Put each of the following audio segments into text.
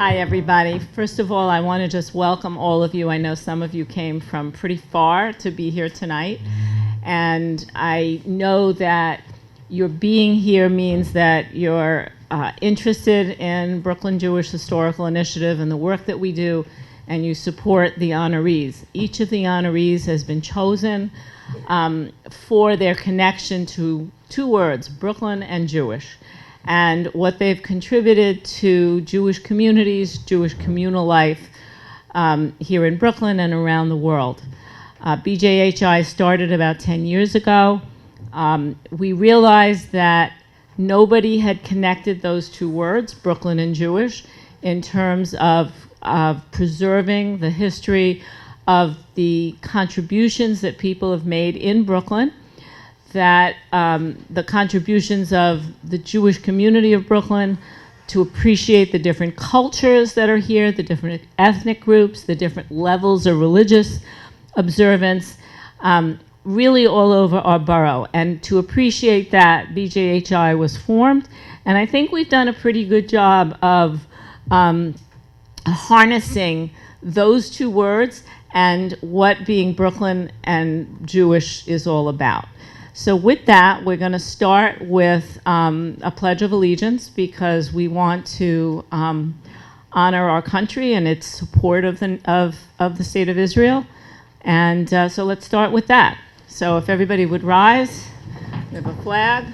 Hi, everybody. First of all, I want to just welcome all of you. I know some of you came from pretty far to be here tonight, and I know that your being here means that you're interested in Brooklyn Jewish Historical Initiative and the work that we do, and you support the honorees. Each of the honorees has been chosen for their connection to two words, Brooklyn and Jewish, and what they've contributed to Jewish communities, Jewish communal life here in Brooklyn and around the world. BJHI started about 10 years ago. We realized that nobody had connected those two words, Brooklyn and Jewish, in terms of preserving the history of the contributions that people have made in Brooklyn, that the contributions of the Jewish community of Brooklyn to appreciate the different cultures that are here, the different ethnic groups, the different levels of religious observance, really all over our borough. And to appreciate that, BJHI was formed. And I think we've done a pretty good job of harnessing those two words and what being Brooklyn and Jewish is all about. So with that, we're going to start with a Pledge of Allegiance, because we want to honor our country and its support of the State of Israel. And so let's start with that. So if everybody would rise, we have a flag.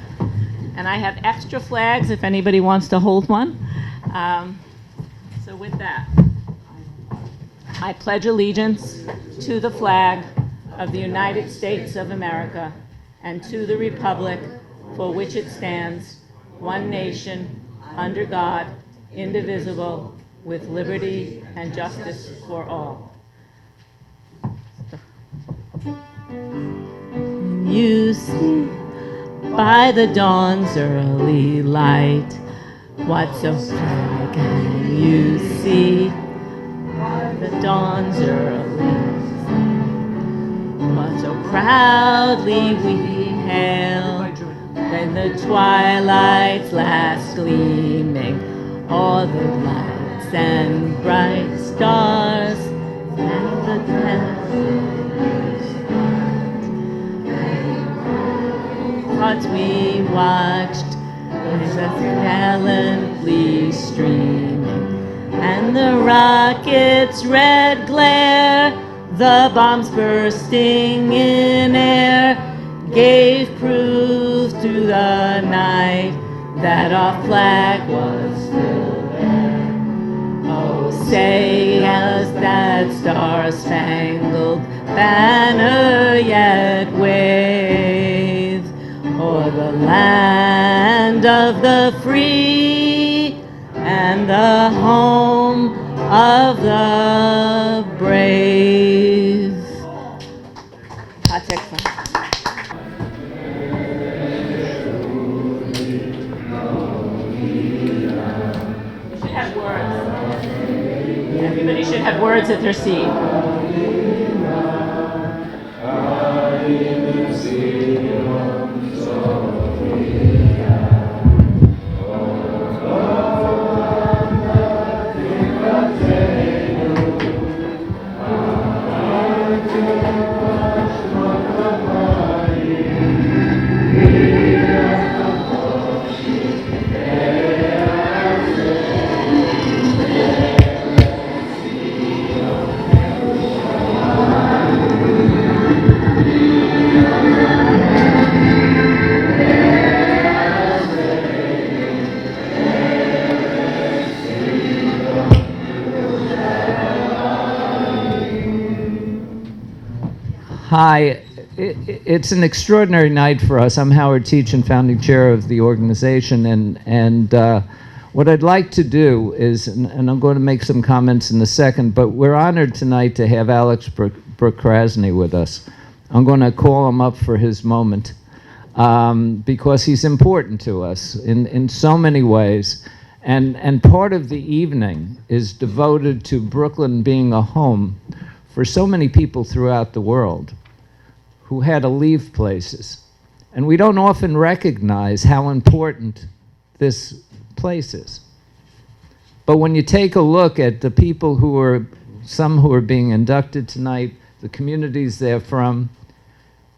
And I have extra flags if anybody wants to hold one. So with that, I pledge allegiance to the flag of the United States of America and to the republic for which it stands, one nation, under God, indivisible, with liberty and justice for all. You see, by the dawn's early light, what so flag can you see? By the dawn's early light, what so proudly we hail, when the twilight's last gleaming, all the lights and bright stars, and the hearts we watched, as gallantly streaming, and the rocket's red glare, the bombs bursting in air, gave proof through the night that our flag was still there. Oh, say has that star-spangled banner yet wave o'er the land of the free and the home of the brave. That's excellent. Everybody should have words at their seat. Hi, it's an extraordinary night for us. I'm Howard Teach and founding chair of the organization, and what I'd like to do is, and I'm going to make some comments in a second, but we're honored tonight to have Alex Brokrasny with us. I'm going to call him up for his moment because he's important to us in so many ways, and part of the evening is devoted to Brooklyn being a home for so many people throughout the world who had to leave places. And we don't often recognize how important this place is. But when you take a look at the people some who are being inducted tonight, the communities they're from,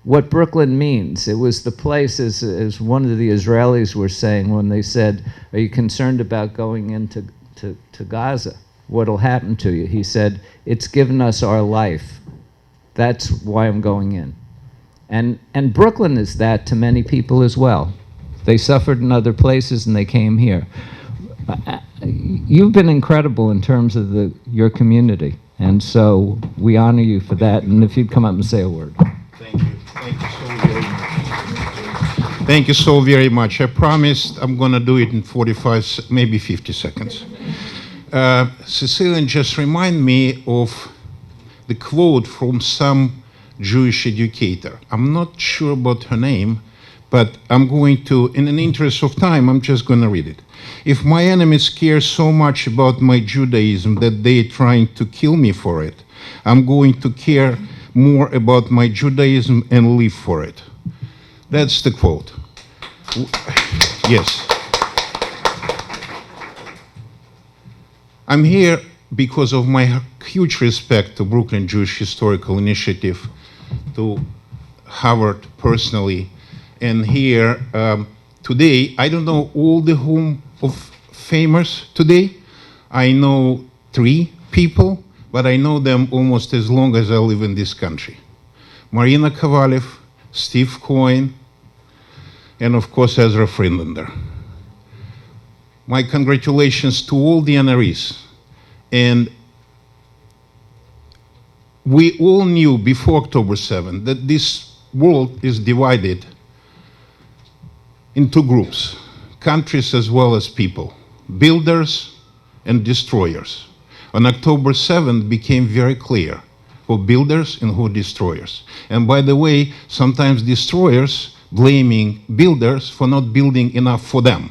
what Brooklyn means. It was the place, as one of the Israelis were saying when they said, are you concerned about going into to Gaza? What'll happen to you? He said, it's given us our life. That's why I'm going in. And Brooklyn is that to many people as well. They suffered in other places and they came here. You've been incredible in terms of your community, and so we honor you for that. And if you'd come up and say a word. Thank you. Thank you so very much. Thank you so very much. I promised I'm going to do it in 45, maybe 50 seconds. Cecilian just remind me of the quote from some Jewish educator. I'm not sure about her name, but I'm going to, in an interest of time, I'm just going to read it. If my enemies care so much about my Judaism that they're trying to kill me for it, I'm going to care more about my Judaism and live for it. That's the quote. Yes. I'm here because of my huge respect to Brooklyn Jewish Historical Initiative, to Howard personally, and here today, I don't know all the whom of famous today. I know 3 people, but I know them almost as long as I live in this country. Marina Kovalev, Steve Cohen, and of course Ezra Friedlander. My congratulations to all the honorees. And we all knew before October 7th that this world is divided in 2 groups, countries as well as people, builders and destroyers. On October 7th became very clear who builders and who destroyers. And by the way, sometimes destroyers blaming builders for not building enough for them.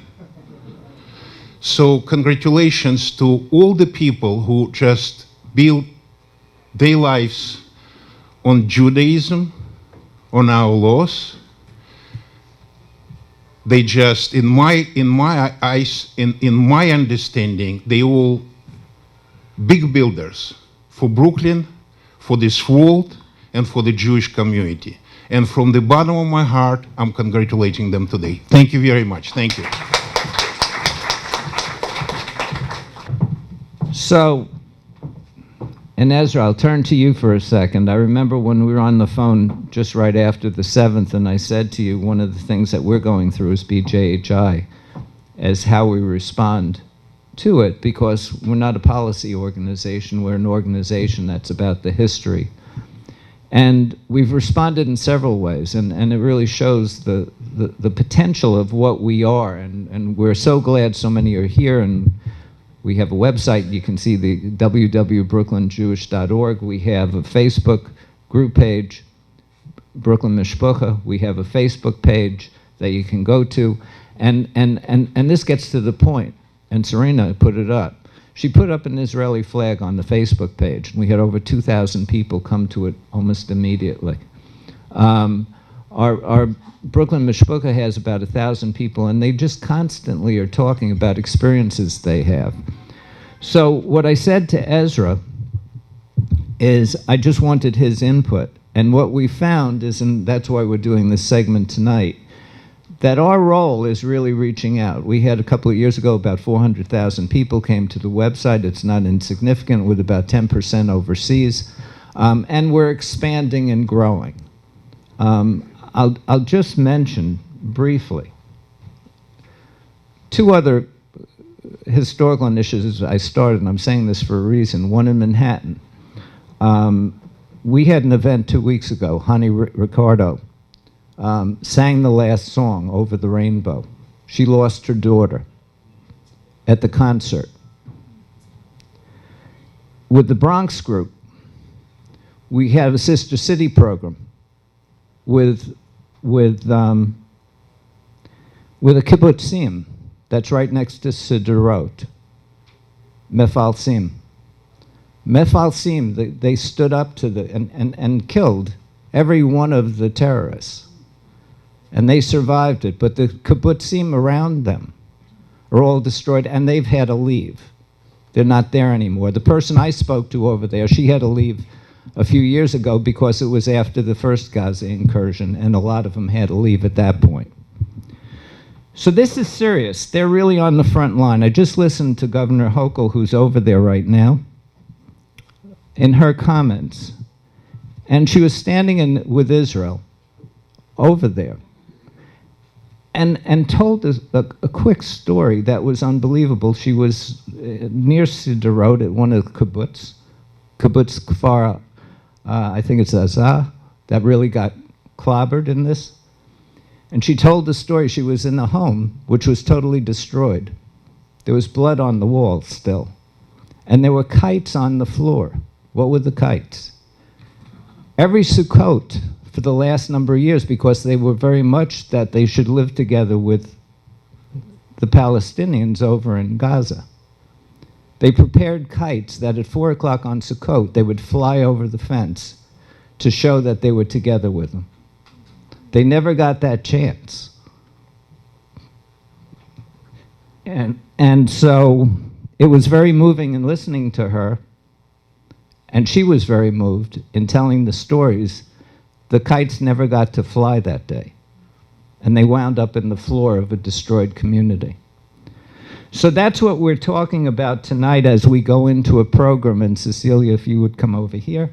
So congratulations to all the people who just built their lives on Judaism, on our laws. They just, in my eyes, in my understanding, they all big builders for Brooklyn, for this world, and for the Jewish community. And from the bottom of my heart, I'm congratulating them today. Thank you very much. Thank you. So, and Ezra, I'll turn to you for a second. I remember when we were on the phone just right after the 7th, and I said to you, one of the things that we're going through is BJHI, as how we respond to it, because we're not a policy organization, we're an organization that's about the history. And we've responded in several ways, and it really shows the potential of what we are, and we're so glad so many are here, and we have a website. You can see the www.brooklynjewish.org. We have a Facebook group page, Brooklyn Mishpucha. We have a Facebook page that you can go to. And this gets to the point, and Serena put it up. She put up an Israeli flag on the Facebook page. We had over 2,000 people come to it almost immediately. Our Brooklyn Mishpucha has about 1,000 people, and they just constantly are talking about experiences they have. So what I said to Ezra is I just wanted his input. And what we found is, and that's why we're doing this segment tonight, that our role is really reaching out. We had a couple of years ago about 400,000 people came to the website. It's not insignificant, with about 10% overseas. And we're expanding and growing. I'll just mention briefly 2 other historical initiatives I started, and I'm saying this for a reason. One in Manhattan. We had an event 2 weeks ago. Hani Ricardo sang the last song, Over the Rainbow. She lost her daughter at the concert. With the Bronx group, we have a Sister City program with a kibbutzim that's right next to Sderot, Mefalsim. Mefalsim, they stood up to and killed every one of the terrorists. And they survived it, but the kibbutzim around them are all destroyed, and they've had to leave. They're not there anymore. The person I spoke to over there, she had to leave a few years ago because it was after the first Gaza incursion, and a lot of them had to leave at that point. So this is serious. They're really on the front line. I just listened to Governor Hochul, who's over there right now, in her comments. And she was standing with Israel over there and told us a quick story that was unbelievable. She was near Sderot at one of the kibbutz Kfar, I think it's Azah, that really got clobbered in this. And she told the story. She was in a home which was totally destroyed. There was blood on the walls still. And there were kites on the floor. What were the kites? Every Sukkot for the last number of years, because they were very much that they should live together with the Palestinians over in Gaza. They prepared kites that at 4 o'clock on Sukkot, they would fly over the fence to show that they were together with them. They never got that chance. And so it was very moving in listening to her, and she was very moved in telling the stories. The kites never got to fly that day, and they wound up in the floor of a destroyed community. So that's what we're talking about tonight as we go into a program, and Cecilia, if you would come over here,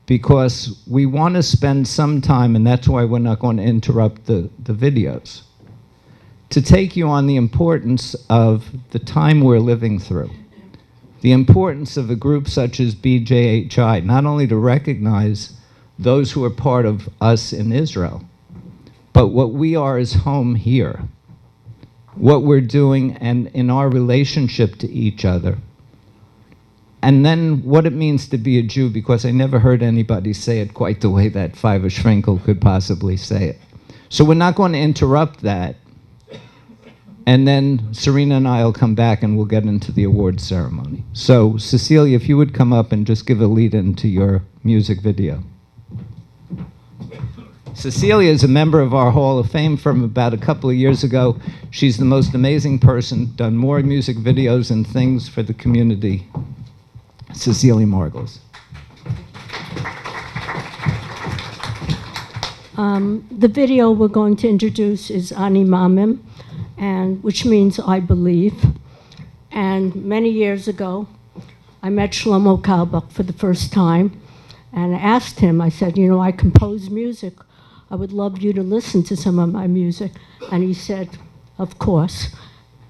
because we want to spend some time, and that's why we're not going to interrupt the videos, to take you on the importance of the time we're living through, the importance of a group such as BJHI, not only to recognize those who are part of us in Israel, but what we are as home here, what we're doing and in our relationship to each other, and then what it means to be a Jew, because I never heard anybody say it quite the way that Fiver Schrinkel could possibly say it. So we're not going to interrupt that. And then Serena and I will come back and we'll get into the award ceremony. So Cecilia, if you would come up and just give a lead into your music video. Cecilia is a member of our Hall of Fame from about a couple of years ago. She's the most amazing person, done more music videos and things for the community. Cecilia Margles. The video we're going to introduce is Ani Mamim, and which means I believe. And many years ago, I met Shlomo Carlebach for the first time, and I asked him, I said, you know, I compose music. I would love you to listen to some of my music. And he said, of course.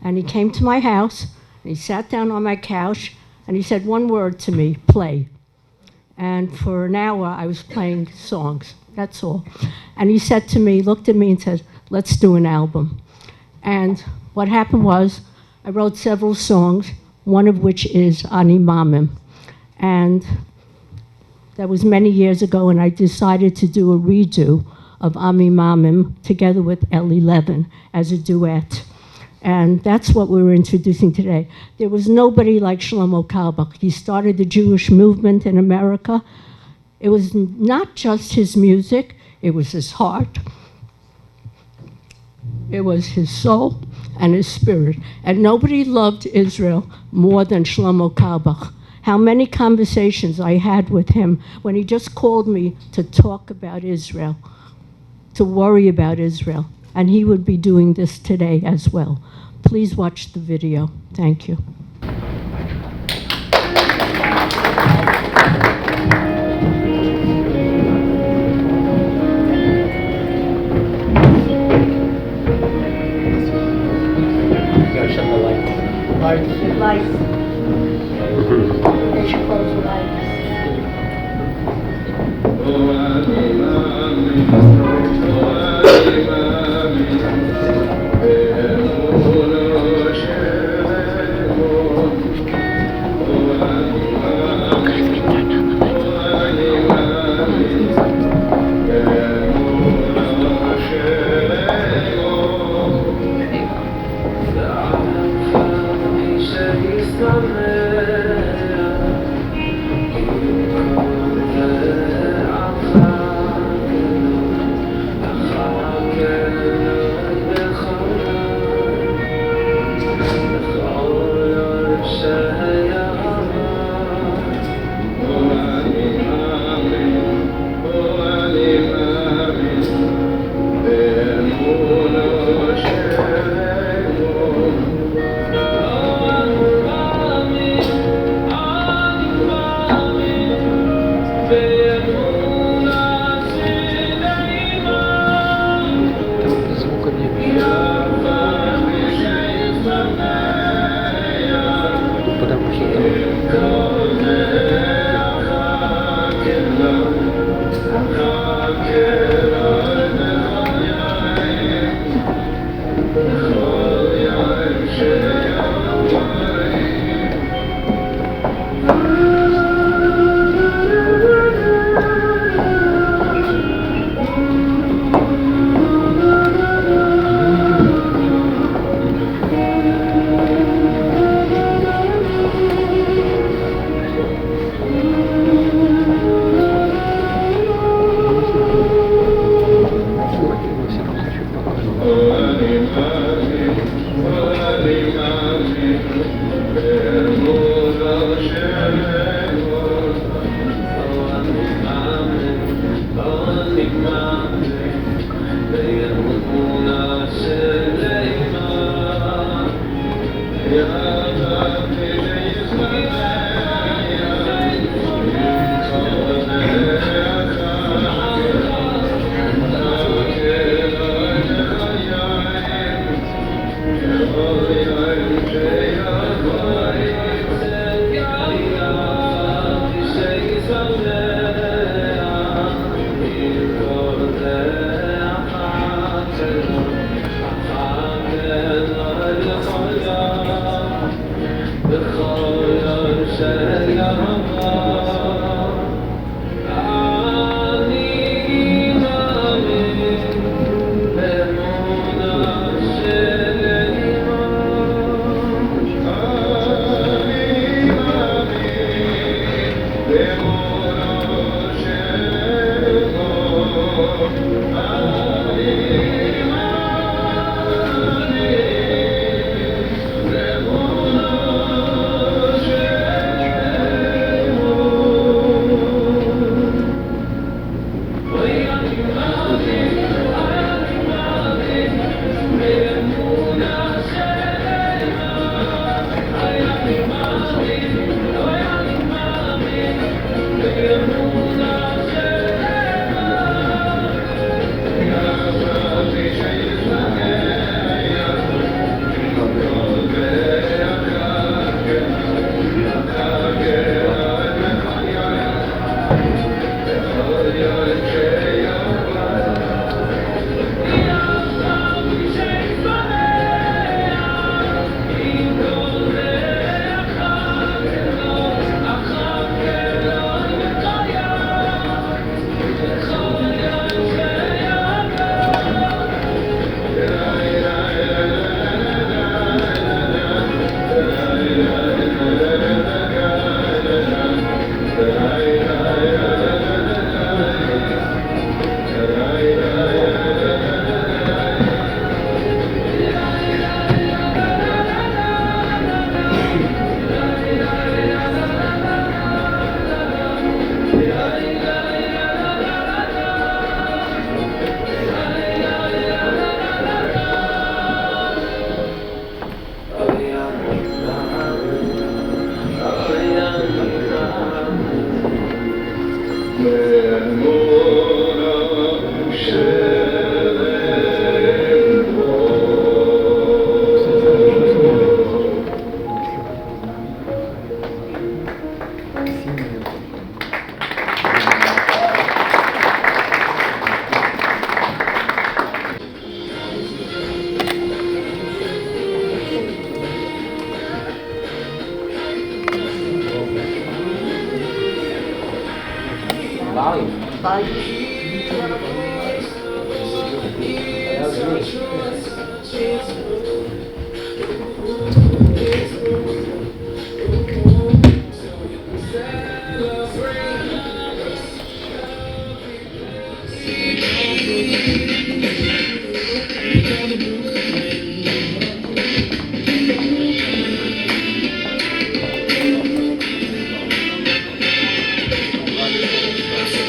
And he came to my house, and he sat down on my couch, and he said one word to me, play. And for an hour, I was playing songs, that's all. And he said to me, looked at me and said, let's do an album. And what happened was, I wrote several songs, one of which is Ani Mamim. And that was many years ago, and I decided to do a redo of Ani Mamim together with Eli Levin as a duet. And that's what we're introducing today. There was nobody like Shlomo Carlebach. He started the Jewish movement in America. It was not just his music, it was his heart. It was his soul and his spirit. And nobody loved Israel more than Shlomo Carlebach. How many conversations I had with him when he just called me to talk about Israel, to worry about Israel. And he would be doing this today as well. Please watch the video. Thank you. Lights. They should close the lights.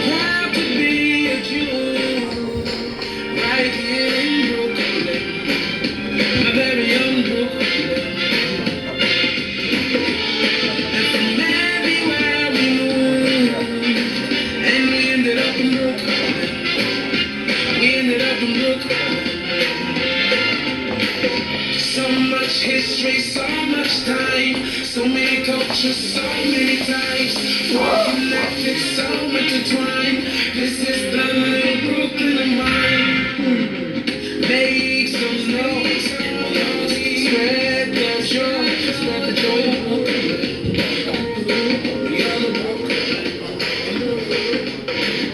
Proud to be much history, so much time, so many cultures, so many types, all connected, so intertwined. This is the little Brooklyn of mine. Make some noise, spread the joy, spread the joy. We are the Brooklyn.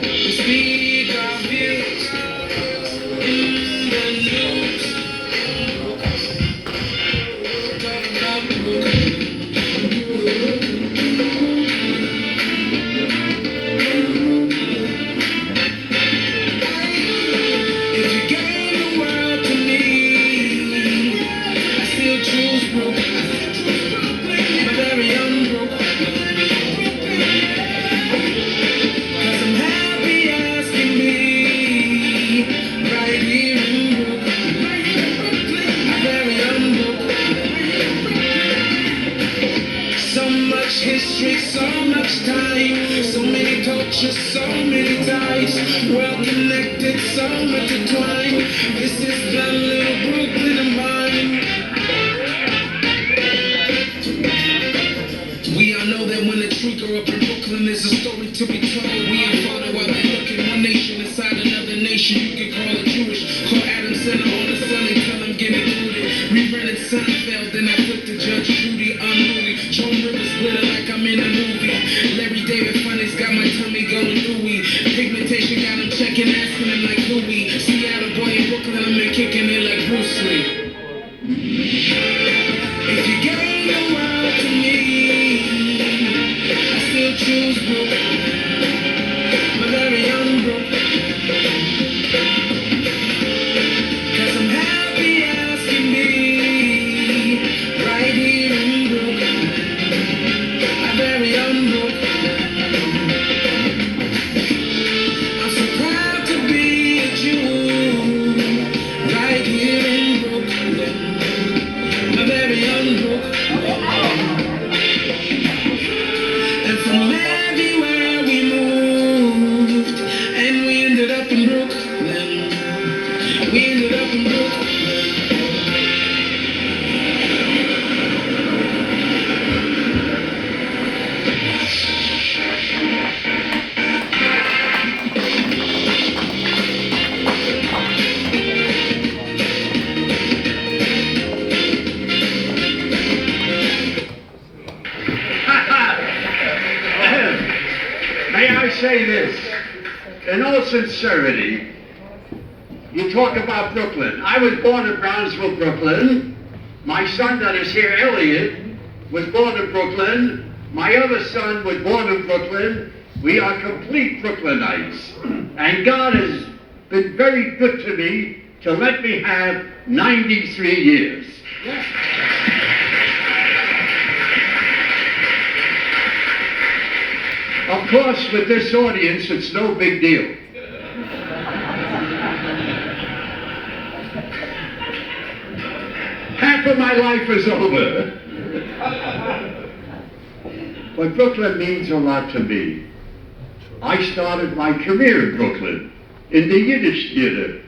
We speak our views in the news. Talk about Brooklyn. If you gave the world to me, I still choose Brooklyn. My very own Brooklyn. 'Cause I'm happy as can be, right here in Brooklyn. My very own Brooklyn. So much history, so much time, so many cultures, so many types, well connected, so intertwined. This is the little Brooklyn of mine. We all know that when a tree grow up in Brooklyn, there's a story to be told. We ain't fought while they looking, one nation inside another nation. You can call it Jewish, call Adam Center on the sun and tell him get it rooted. Rerunning Seinfeld, then I flip to Judge Judy, unruly. Joan Rivers glitter like I'm in a movie. Larry David Funny's got my tummy going ooey. Pigmentation got him checking, asking him like Louis. Seattle boy in Brooklyn, I'm in kicking it like Bruce Lee. If you gave the world to me, I still choose Brooklyn. My very own Brooklyn. 'Cause I'm happy as can be, right here in Brooklyn. My very own Brooklyn. I'm so proud to be a Jew, right here in Brooklyn. My very own Brooklyn. And from everywhere we moved, and we ended up in Brooklyn. We ended up in Brooklyn. May I say this, in all sincerity, you talk about Brooklyn. I was born in Brownsville, Brooklyn. My son that is here, Elliot, was born in Brooklyn. My other son was born in Brooklyn. We are complete Brooklynites. And God has been very good to me to let me have 93 years. Of course, with this audience, it's no big deal. Half of my life is over. But Brooklyn means a lot to me. I started my career in Brooklyn, in the Yiddish theater.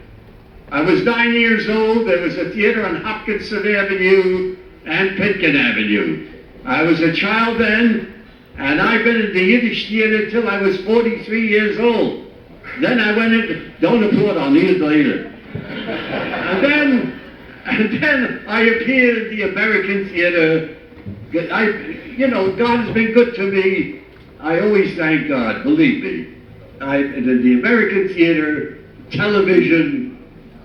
I was 9 years old. There was a theater on Hopkinson Avenue and Pitkin Avenue. I was a child then, and I've been in the Yiddish theater till I was 43 years old. Then I went into, don't applaud, I'll need it later. And then I appeared in the American theater. God has been good to me. I always thank God, believe me. In the American theater, television,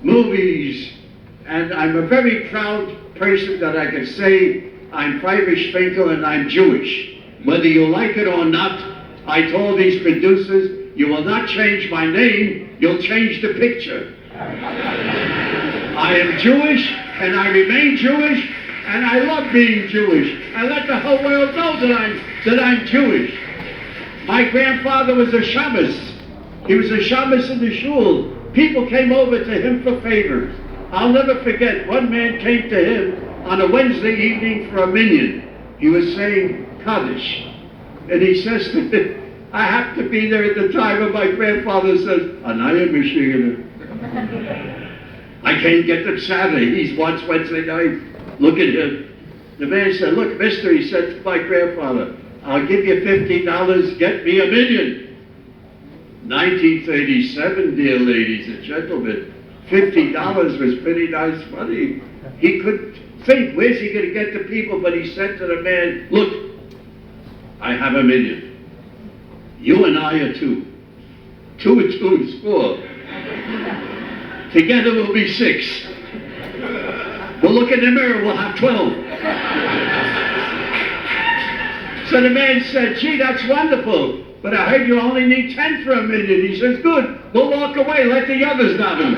movies, and I'm a very proud person that I can say I'm Irish Finkel and I'm Jewish. Whether you like it or not, I told these producers, you will not change my name, you'll change the picture. I am Jewish, and I remain Jewish, and I love being Jewish. I let the whole world know that I'm Jewish. My grandfather was a shamus. He was a shamus in the shul. People came over to him for favors. I'll never forget, one man came to him on a Wednesday evening for a minyan. He was saying Kaddish. And he says to him, I have to be there at the time, and my grandfather says, Anaya Mashiach. I can't get them Saturday. He wants Wednesday night. Look at him. The man said, look, mister, he said to my grandfather, I'll give you $50, get me $1 million. 1937, dear ladies and gentlemen, $50 was pretty nice money. He couldn't think, where's he going to get the people? But he said to the man, look, I have $1 million. You and I are 2. 2 and 2 is 4. Together we'll be 6. We'll look in the mirror, we'll have 12. So the man said, gee, that's wonderful, but I heard you only need 10 for $1 million. He says, good, we'll walk away, let the others have him.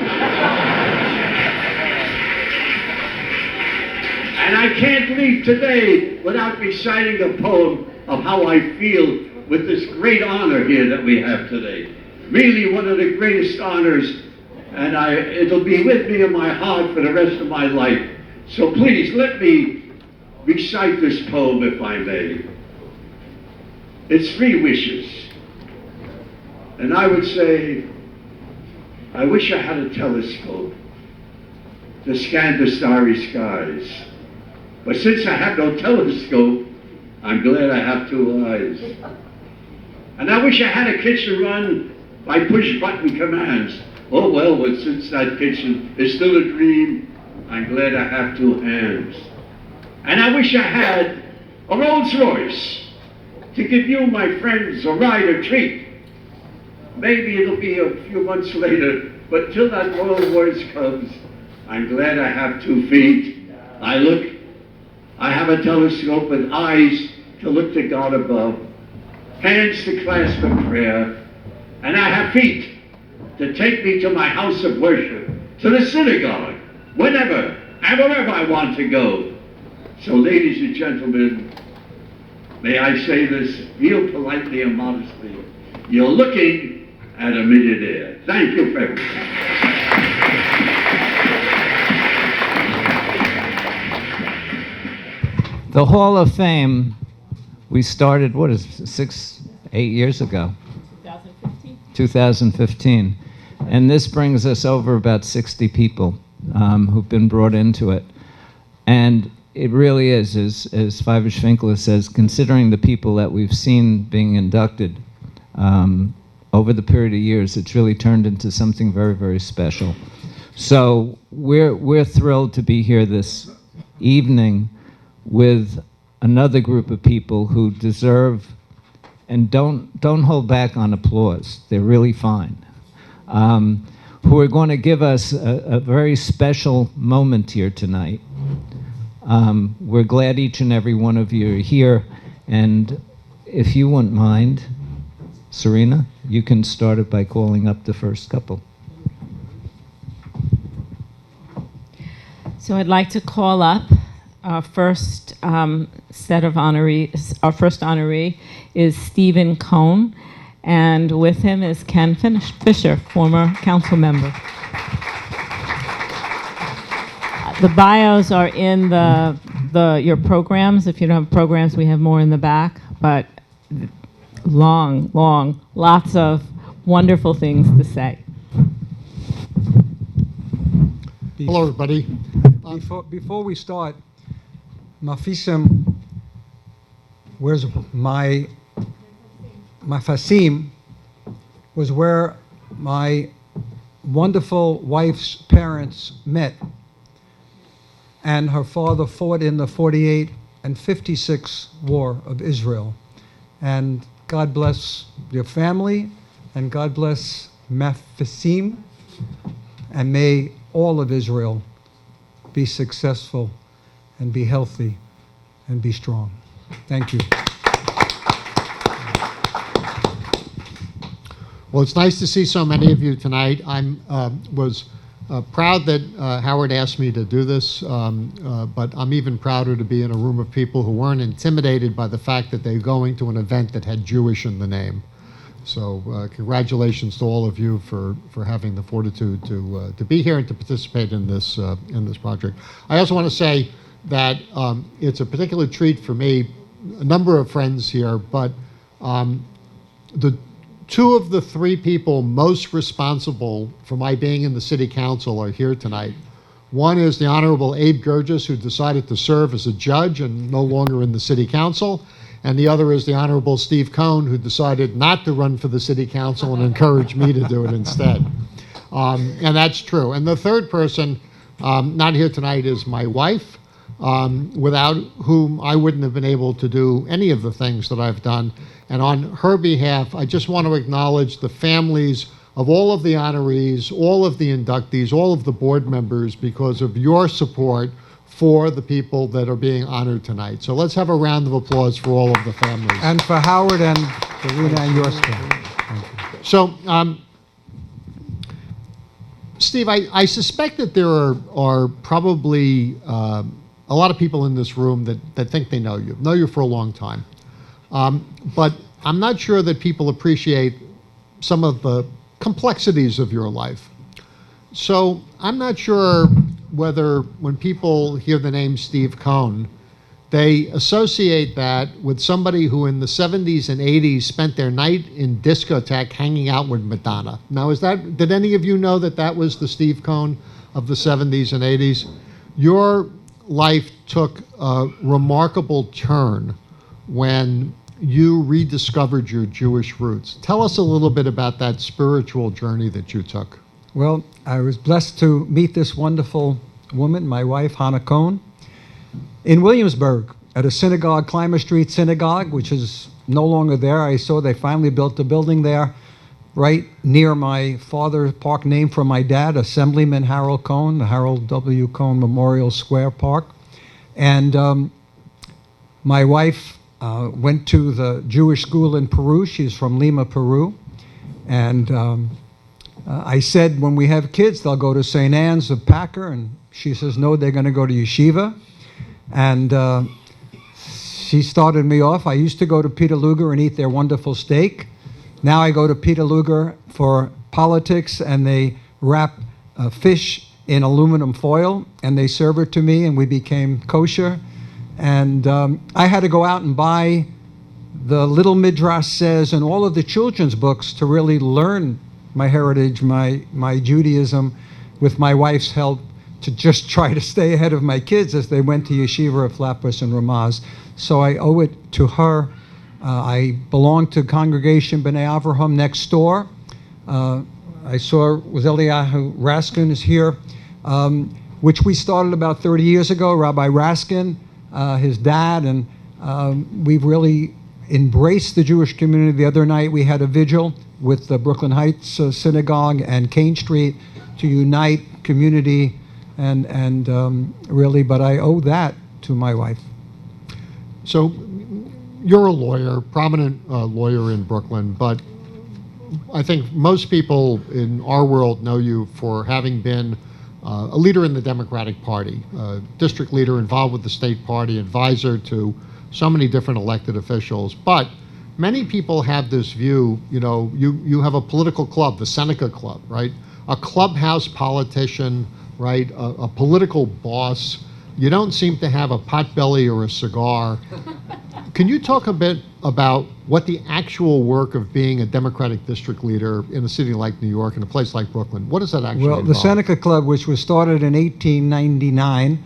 And I can't leave today without reciting a poem of how I feel with this great honor here that we have today. Really one of the greatest honors, and it'll be with me in my heart for the rest of my life. So please let me recite this poem if I may. It's 3 wishes. And I would say, I wish I had a telescope to scan the starry skies. But since I have no telescope, I'm glad I have 2 eyes. And I wish I had a kitchen run by push-button commands. Oh well, but since that kitchen is still a dream, I'm glad I have 2 hands. And I wish I had a Rolls Royce to give you, my friends, a ride or treat. Maybe it'll be a few months later, but till that Rolls Royce comes, I'm glad I have 2 feet. I have a telescope and eyes to look to God above, hands to clasp in prayer, and I have feet to take me to my house of worship, to the synagogue, whenever and wherever I want to go. So ladies and gentlemen, may I say this real politely and modestly, you're looking at a millionaire. Thank you very much. The Hall of Fame, we started, 8 years ago? 2015. 2015. And this brings us over about 60 people who've been brought into it. And it really is, as Fiverr Schwinkler says, considering the people that we've seen being inducted over the period of years, it's really turned into something very, very special. So we're thrilled to be here this evening with another group of people who deserve, and don't hold back on applause, they're really fine, who are going to give us a very special moment here tonight. We're glad each and every one of you are here, and if you wouldn't mind, Serena, you can start it by calling up the first couple. So I'd like to call up our first set of honorees. Our first honoree is Stephen Cohn, and with him is Ken Fisher, former council member. The bios are in your programs. If you don't have programs, we have more in the back, but long, lots of wonderful things to say. Hello, everybody. Before we start, Mafisim, where's my Fasim, was where my wonderful wife's parents met, and her father fought in the 48 and 56 war of Israel. And God bless your family, and God bless Mafisim, and may all of Israel be successful and be healthy and be strong. Thank you. Well, it's nice to see so many of you tonight. I was proud that Howard asked me to do this, but I'm even prouder to be in a room of people who weren't intimidated by the fact that they're going to an event that had Jewish in the name. So congratulations to all of you for having the fortitude to be here and to participate in this project. I also want to say that it's a particular treat for me, a number of friends here, but the two of the three people most responsible for my being in the city council are here tonight. One is the Honorable Abe Gurgis, who decided to serve as a judge and no longer in the city council. And the other is the Honorable Steve Cohn, who decided not to run for the city council and encouraged me to do it instead. And that's true. And the third person, not here tonight, is my wife, without whom I wouldn't have been able to do any of the things that I've done. And on her behalf, I just want to acknowledge the families of all of the honorees, all of the inductees, all of the board members, because of your support for the people that are being honored tonight. So let's have a round of applause for all of the families. And for Howard and Serena and your staff. So, Steve, I suspect that there are probably a lot of people in this room that think they know you for a long time. But I'm not sure that people appreciate some of the complexities of your life. So I'm not sure whether when people hear the name Steve Cohn, they associate that with somebody who in the 70s and 80s spent their night in discotheque hanging out with Madonna. Now, did any of you know that was the Steve Cohn of the 70s and 80s? Your life took a remarkable turn when you rediscovered your Jewish roots. Tell us a little bit about that spiritual journey that you took. Well, I was blessed to meet this wonderful woman, my wife, Hannah Cohn, in Williamsburg at a synagogue, Clymer Street Synagogue, which is no longer there. I saw they finally built a building there right near my father's park named for my dad, Assemblyman Harold Cohn, the Harold W. Cohn Memorial Square Park. And my wife went to the Jewish school in Peru. She's from Lima, Peru. And I said, when we have kids, they'll go to St. Anne's of Packer. And she says, no, they're going to go to yeshiva. And she started me off. I used to go to Peter Luger and eat their wonderful steak. Now I go to Peter Luger for politics, and they wrap fish in aluminum foil, and they serve it to me, and we became kosher. And I had to go out and buy the Little Midrash Says and all of the children's books to really learn my heritage, my Judaism, with my wife's help, to just try to stay ahead of my kids as they went to yeshiva at Flatbush and Ramaz. So I owe it to her. I belong to Congregation B'nai Avraham next door. I saw Eliyahu Raskin is here, which we started about 30 years ago. Rabbi Raskin, his dad, and we've really embraced the Jewish community. The other night we had a vigil with the Brooklyn Heights Synagogue and Kane Street to unite community and really, but I owe that to my wife. So you're a lawyer, prominent lawyer in Brooklyn, but I think most people in our world know you for having been a leader in the Democratic Party, district leader involved with the state party, advisor to so many different elected officials. But many people have this view, you have a political club, the Seneca Club, right? A clubhouse politician, right? A political boss. You don't seem to have a potbelly or a cigar. Can you talk a bit about what the actual work of being a Democratic district leader in a city like New York and a place like Brooklyn, what does that actually involve? Well, the Seneca Club, which was started in 1899,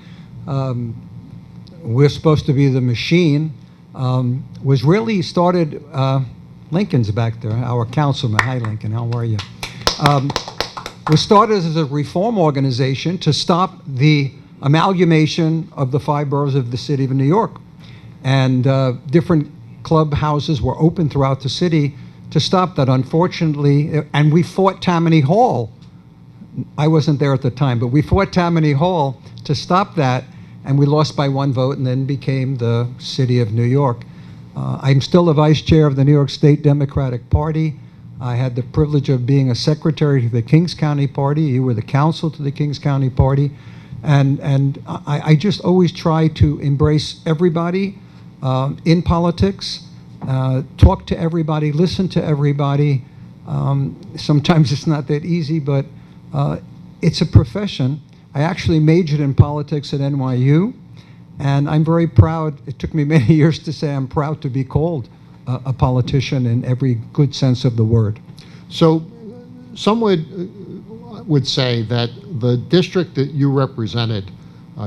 we're supposed to be the machine, was really started, Lincoln's back there, our councilman. Hi, Lincoln, how are you? Was started as a reform organization to stop the amalgamation of the 5 boroughs of the city of New York. And different clubhouses were open throughout the city to stop that, unfortunately. And we fought Tammany Hall. I wasn't there at the time, but we fought Tammany Hall to stop that, and we lost by 1 vote and then became the city of New York. I'm still the vice chair of the New York State Democratic Party. I had the privilege of being a secretary to the Kings County Party. You were the counsel to the Kings County Party. And I just always try to embrace everybody in politics, talk to everybody, listen to everybody. Sometimes it's not that easy, but it's a profession. I actually majored in politics at NYU, and I'm very proud. It took me many years to say I'm proud to be called a politician in every good sense of the word. So some would say that the district that you represented,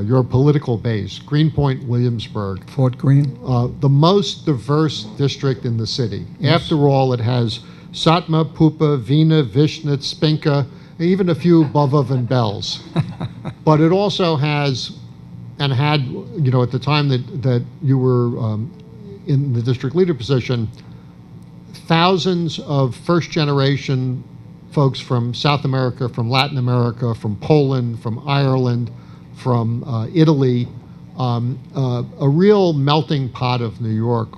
your political base, Greenpoint, Williamsburg, Fort Greene? the most diverse district in the city. Yes. After all, it has Satma, Pupa, Vina, Vishnit, Spinka, even a few Bovov and Bells. But it also has, and had, at the time that you were in the district leader position, thousands of first-generation folks from South America, from Latin America, from Poland, from Ireland, from Italy, a real melting pot of New York.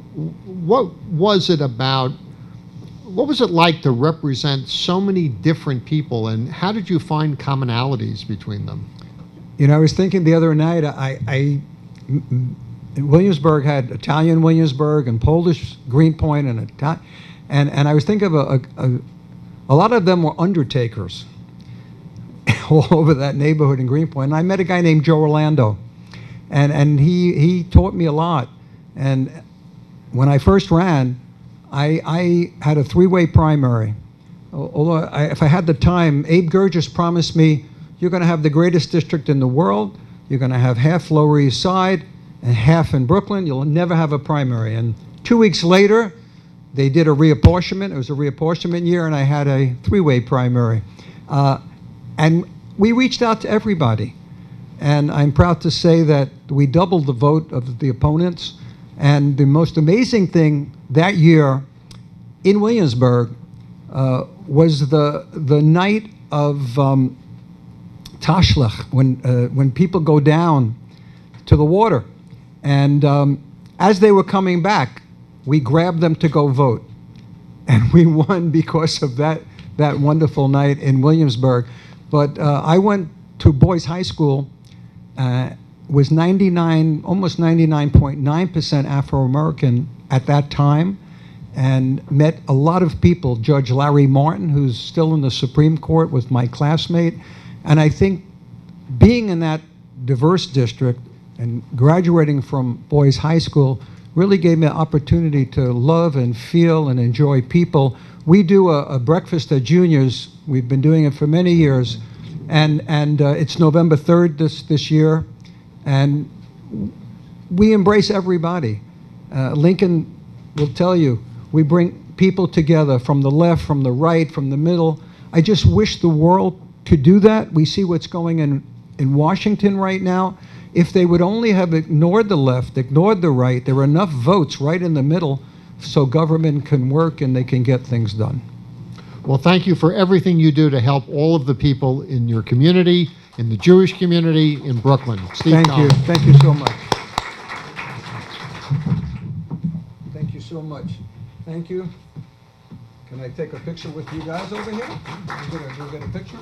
What was it like to represent so many different people, and how did you find commonalities between them? I was thinking the other night, Williamsburg had Italian Williamsburg and Polish Greenpoint and I was thinking of a lot of them were undertakers all over that neighborhood in Greenpoint. And I met a guy named Joe Orlando, and he taught me a lot. And when I first ran, I had a three-way primary. Although if I had the time, Abe Gurgis promised me, you're going to have the greatest district in the world. You're going to have half Lower East Side and half in Brooklyn. You'll never have a primary. And 2 weeks later, they did a reapportionment. It was a reapportionment year, and I had a three-way primary. And we reached out to everybody. And I'm proud to say that we doubled the vote of the opponents. And the most amazing thing that year in Williamsburg was the night of Tashlach, when people go down to the water. And as they were coming back, we grabbed them to go vote. And we won because of that wonderful night in Williamsburg. But I went to Boys High School, was almost 99.9% Afro-American at that time, and met a lot of people. Judge Larry Martin, who's still in the Supreme Court, was my classmate. And I think being in that diverse district and graduating from Boys High School really gave me an opportunity to love and feel and enjoy people. We do a breakfast at Juniors. We've been doing it for many years, and it's November 3rd this year, and we embrace everybody. Lincoln will tell you, we bring people together from the left, from the right, from the middle. I just wish the world could do that. We see what's going in Washington right now. If they would only have ignored the left, ignored the right, there are enough votes right in the middle so government can work and they can get things done. Well, thank you for everything you do to help all of the people in your community, in the Jewish community, in Brooklyn. Steve Thank you. Collins. Thank you so much. Thank you so much. Thank you. Can I take a picture with you guys over here? We'll get a picture.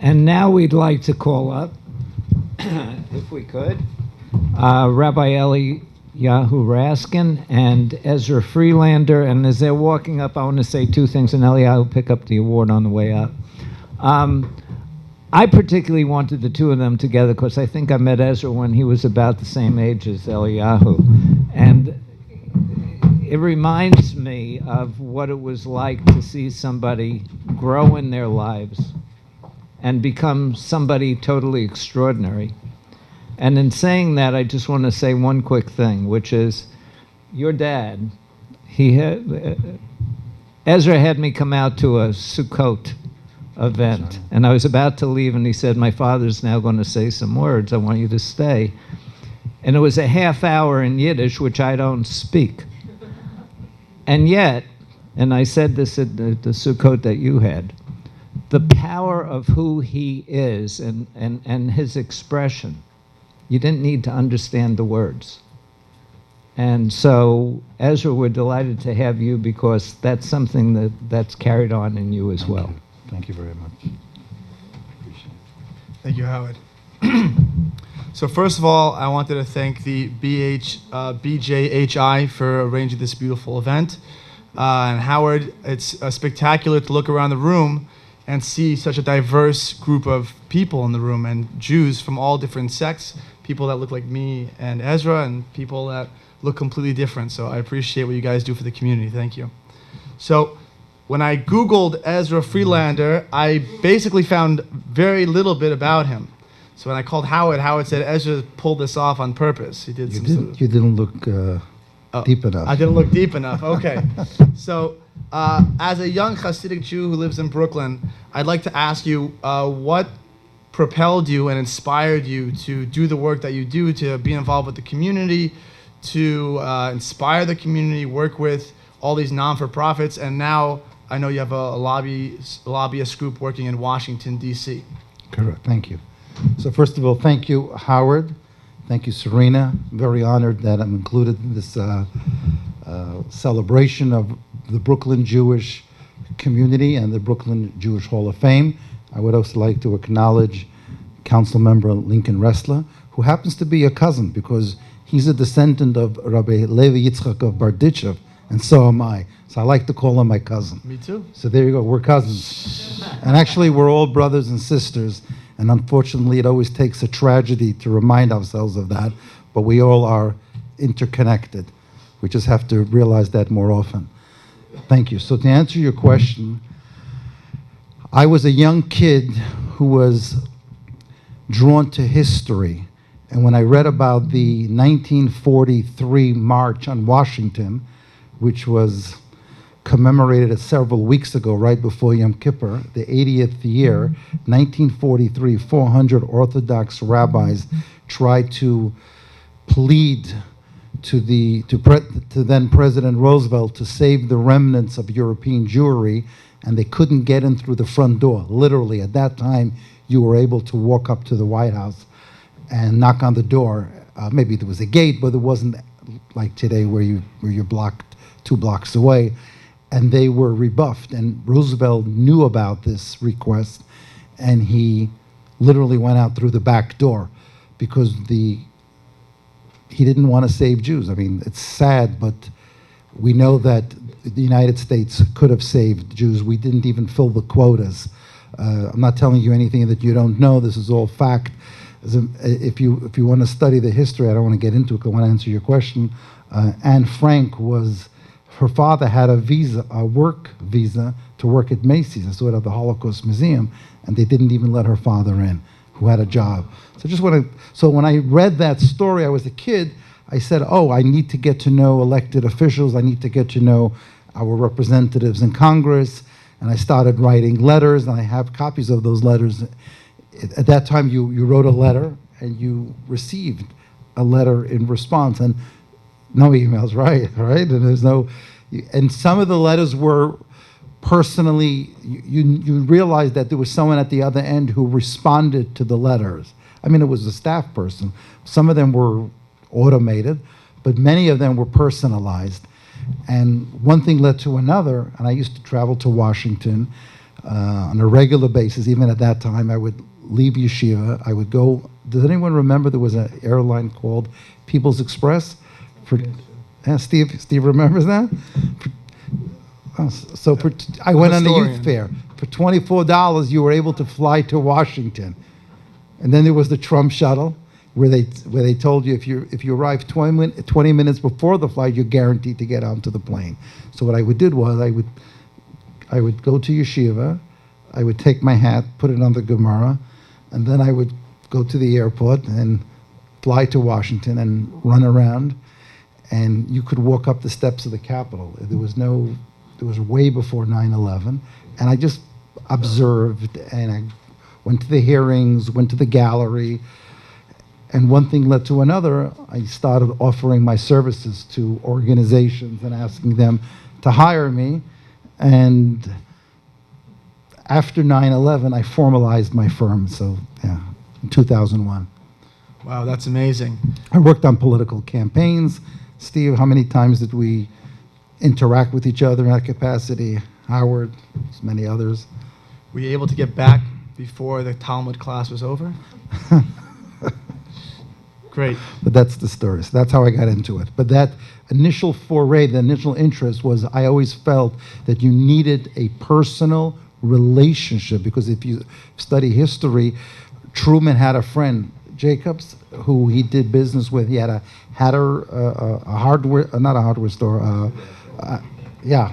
And now we'd like to call up, if we could, Rabbi Eliyahu Raskin and Ezra Freelander. And as they're walking up, I want to say two things, and Eliyahu will pick up the award on the way up. I particularly wanted the two of them together because I think I met Ezra when he was about the same age as Eliyahu. And it reminds me of what it was like to see somebody grow in their lives and become somebody totally extraordinary. And in saying that, I just want to say one quick thing, which is your dad, Ezra had me come out to a Sukkot event, and I was about to leave, and he said, my father's now going to say some words, I want you to stay. And it was a half hour in Yiddish, which I don't speak. And yet, and I said this at the Sukkot that you had, the power of who he is and his expression, you didn't need to understand the words. And so, Ezra, we're delighted to have you because that's something that's carried on in you as well. Thank you very much. Thank you, Howard. So first of all, I wanted to thank the BJHI for arranging this beautiful event. And Howard, it's spectacular to look around the room and see such a diverse group of people in the room, and Jews from all different sects, people that look like me and Ezra, and people that look completely different. So I appreciate what you guys do for the community. Thank you. So when I Googled Ezra Friedlander, I basically found very little bit about him. So when I called Howard, Howard said Ezra pulled this off on purpose. He did You didn't look deep enough. I didn't look deep enough. Okay. So as a young Hasidic Jew who lives in Brooklyn, I'd like to ask you what propelled you and inspired you to do the work that you do, to be involved with the community, to inspire the community, work with all these non-for-profits, and now I know you have a lobbyist group working in Washington, D.C. Correct. Thank you. So first of all, thank you, Howard. Thank you, Serena. I'm very honored that I'm included in this celebration of the Brooklyn Jewish community and the Brooklyn Jewish Hall of Fame. I would also like to acknowledge Council Member Lincoln Ressler, who happens to be a cousin because he's a descendant of Rabbi Levi Yitzchak of Barditchev, and so am I. So I like to call him my cousin. Me too. So there you go, we're cousins. And actually, we're all brothers and sisters. And unfortunately, it always takes a tragedy to remind ourselves of that, but we all are interconnected. We just have to realize that more often. Thank you. So to answer your question, I was a young kid who was drawn to history. And when I read about the 1943 March on Washington, which was commemorated several weeks ago, right before Yom Kippur, the 80th year, 1943, 400 Orthodox rabbis tried to plead to then President Roosevelt to save the remnants of European Jewry, and they couldn't get in through the front door. Literally, at that time, you were able to walk up to the White House and knock on the door. Maybe there was a gate, but it wasn't like today where you're blocked 2 blocks away. And they were rebuffed, and Roosevelt knew about this request, and he literally went out through the back door because he didn't want to save Jews. I mean, it's sad, but we know that the United States could have saved Jews. We didn't even fill the quotas. I'm not telling you anything that you don't know. This is all fact. If you want to study the history, I don't want to get into it, 'cause I want to answer your question. Anne Frank her father had a work visa to work at Macy's, and sort of the Holocaust Museum, and they didn't even let her father in, who had a job. So when I read that story, I was a kid, I said, oh, I need to get to know elected officials, I need to get to know our representatives in Congress, and I started writing letters, and I have copies of those letters. At that time, you wrote a letter, and you received a letter in response, and no emails, right? And there's no, and some of the letters were personally, you realized that there was someone at the other end who responded to the letters. I mean, it was a staff person. Some of them were automated, but many of them were personalized. And one thing led to another, and I used to travel to Washington on a regular basis. Even at that time, I would leave yeshiva. I would go, does anyone remember there was an airline called People's Express? Steve remembers that? I went on the youth fair. For $24, you were able to fly to Washington. And then there was the Trump shuttle, where they told you if you arrived 20 minutes before the flight, you're guaranteed to get onto the plane. So what I did was I would go to yeshiva, I would take my hat, put it on the Gemara, and then I would go to the airport and fly to Washington and run around. And you could walk up the steps of the Capitol. There was way before 9/11, and I just observed, and I went to the hearings, went to the gallery, and one thing led to another. I started offering my services to organizations and asking them to hire me, and after 9/11, I formalized my firm, so yeah, in 2001. Wow, that's amazing. I worked on political campaigns. Steve, how many times did we interact with each other in that capacity? Howard, many others. Were you able to get back before the Talmud class was over? Great. But that's the story. So that's how I got into it. But that initial foray, the initial interest was I always felt that you needed a personal relationship, because if you study history, Truman had a friend, Jacobs, who he did business with. He had a hardware, not a hardware store. Yeah,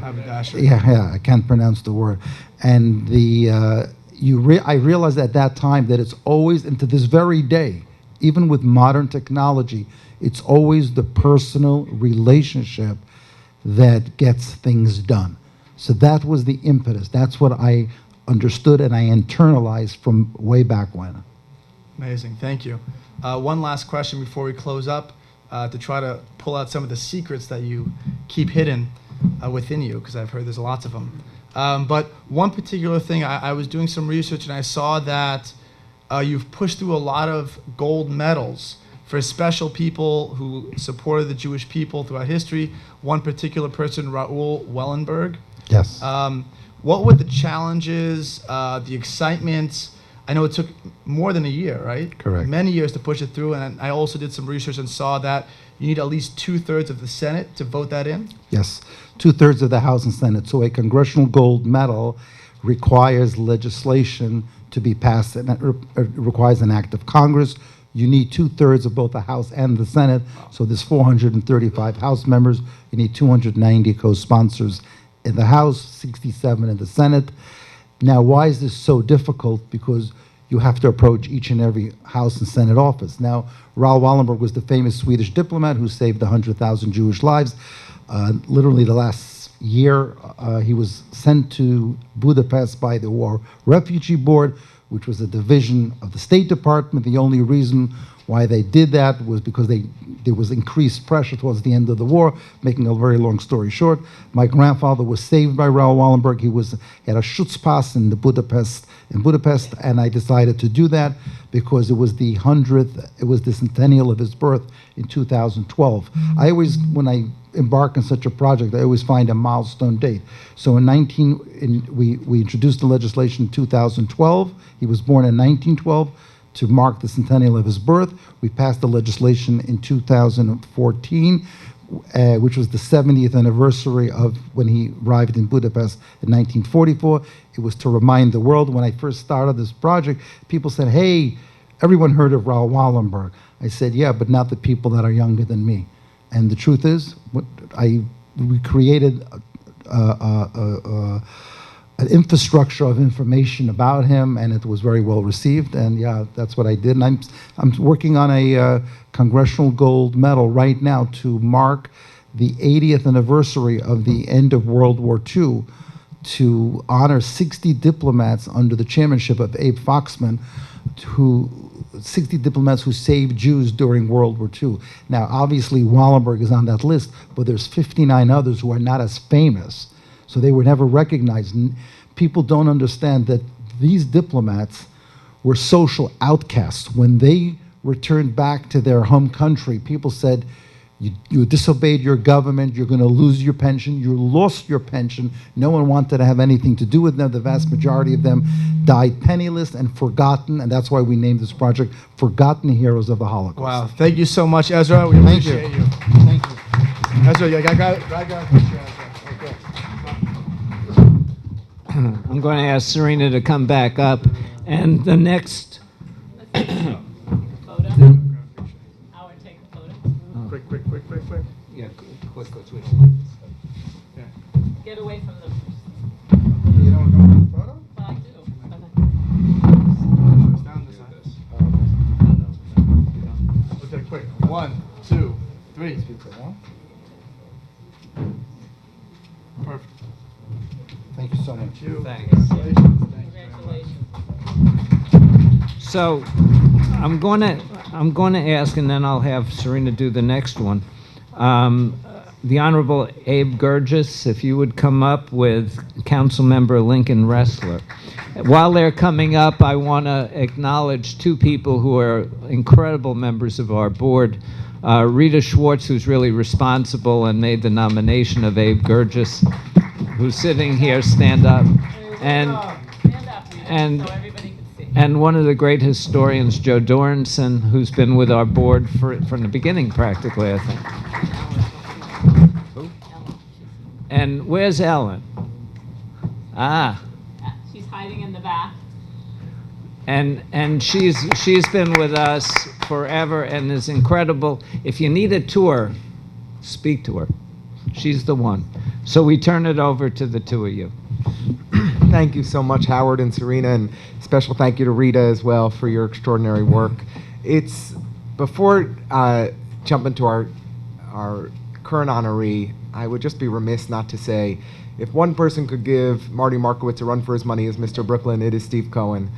I can't pronounce the word. And I realized at that time that it's always, and to this very day, even with modern technology, it's always the personal relationship that gets things done. So that was the impetus. That's what I understood and I internalized from way back when. Amazing. Thank you. One last question before we close up, to try to pull out some of the secrets that you keep hidden within you, because I've heard there's lots of them. But one particular thing, I was doing some research and I saw that you've pushed through a lot of gold medals for special people who supported the Jewish people throughout history. One particular person, Raoul Wallenberg. Yes. What were the challenges, the excitement? I know it took more than a year, right? Correct. Many years to push it through, and I also did some research and saw that you need at least 2/3 of the Senate to vote that in. Yes, 2/3 of the House and Senate. So a congressional gold medal requires legislation to be passed, and it requires an act of Congress. You need 2/3 of both the House and the Senate. So there's 435 House members. You need 290 co-sponsors in the House, 67 in the Senate. Now, why is this so difficult? Because you have to approach each and every House and Senate office. Now, Raoul Wallenberg was the famous Swedish diplomat who saved 100,000 Jewish lives. Literally the last year, he was sent to Budapest by the War Refugee Board, which was a division of the State Department. The only reason why they did that was because there was increased pressure towards the end of the war. Making a very long story short, my grandfather was saved by Raoul Wallenberg. He had a Schutzpass in Budapest, and I decided to do that because it was the centennial of his birth in 2012. I always, when I embark on such a project, I always find a milestone date. So we introduced the legislation in 2012. He was born in 1912. To mark the centennial of his birth, we passed the legislation in 2014, which was the 70th anniversary of when he arrived in Budapest in 1944. It was to remind the world. When I first started this project, people said, "Hey, everyone heard of Raoul Wallenberg." I said, "Yeah, but not the people that are younger than me." And the truth is, we created an infrastructure of information about him, and it was very well received. And yeah, that's what I did. And I'm working on a congressional gold medal right now to mark the 80th anniversary of the end of World War II, to honor 60 diplomats under the chairmanship of Abe Foxman, 60 diplomats who saved Jews during World War II. Now, obviously, Wallenberg is on that list, but there's 59 others who are not as famous. So they were never recognized. People don't understand that these diplomats were social outcasts. When they returned back to their home country, people said, you disobeyed your government, you're going to lose your pension, you lost your pension. No one wanted to have anything to do with them. The vast majority of them died penniless and forgotten, and that's why we named this project Forgotten Heroes of the Holocaust. Wow, thank you so much, Ezra. We Thank you. appreciate you. Thank you. Ezra, I got a picture, Ezra. Okay. I'm going to ask Serena to come back up, and the next. Photo? Howard, take a photo. Quick. Yeah, quick, because we don't like this. Get away from the. You don't want the photo? Well, I do. It's down this side. Okay, quick. 1, 2, 3. Perfect. Thank you so much. Thank you. Thanks. Congratulations. So I'm going to ask, and then I'll have Serena do the next one. The Honorable Abe Gurgis, if you would come up with Councilmember Lincoln Ressler. While they're coming up, I want to acknowledge two people who are incredible members of our board. Rita Schwartz, who's really responsible and made the nomination of Abe Gurgis, who's sitting here. Stand up. Stand up, Rita, And so everybody can see. and one of the great historians, Joe Dornson, who's been with our board from the beginning, practically, I think. And where's Ellen? Ah. She's hiding in the back. And she's been with us forever and is incredible. If you need a tour, speak to her. She's the one. So we turn it over to the two of you. Thank you so much, Howard and Serena, and special thank you to Rita as well for your extraordinary work. It's before jumping to our current honoree, I would just be remiss not to say, if one person could give Marty Markowitz a run for his money as Mr. Brooklyn, it is Steve Cohen,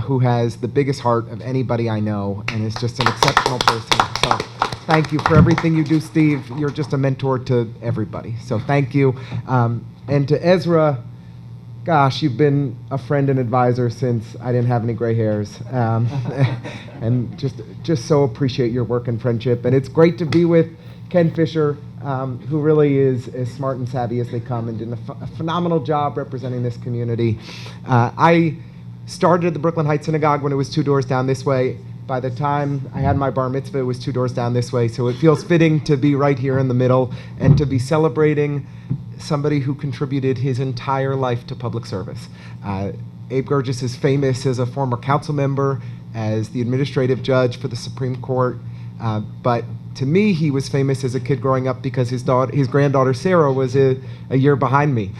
who has the biggest heart of anybody I know and is just an exceptional person. So thank you for everything you do, Steve. You're just a mentor to everybody. So thank you. And to Ezra, gosh, you've been a friend and advisor since I didn't have any gray hairs. And just so appreciate your work and friendship. And it's great to be with Ken Fisher, who really is as smart and savvy as they come and did a phenomenal job representing this community. I started at the Brooklyn Heights Synagogue when it was 2 doors down this way. By the time I had my bar mitzvah, it was 2 doors down this way. So it feels fitting to be right here in the middle and to be celebrating somebody who contributed his entire life to public service. Abe Gurgis is famous as a former council member, as the administrative judge for the Supreme Court, but to me, he was famous as a kid growing up because his granddaughter Sarah was a year behind me,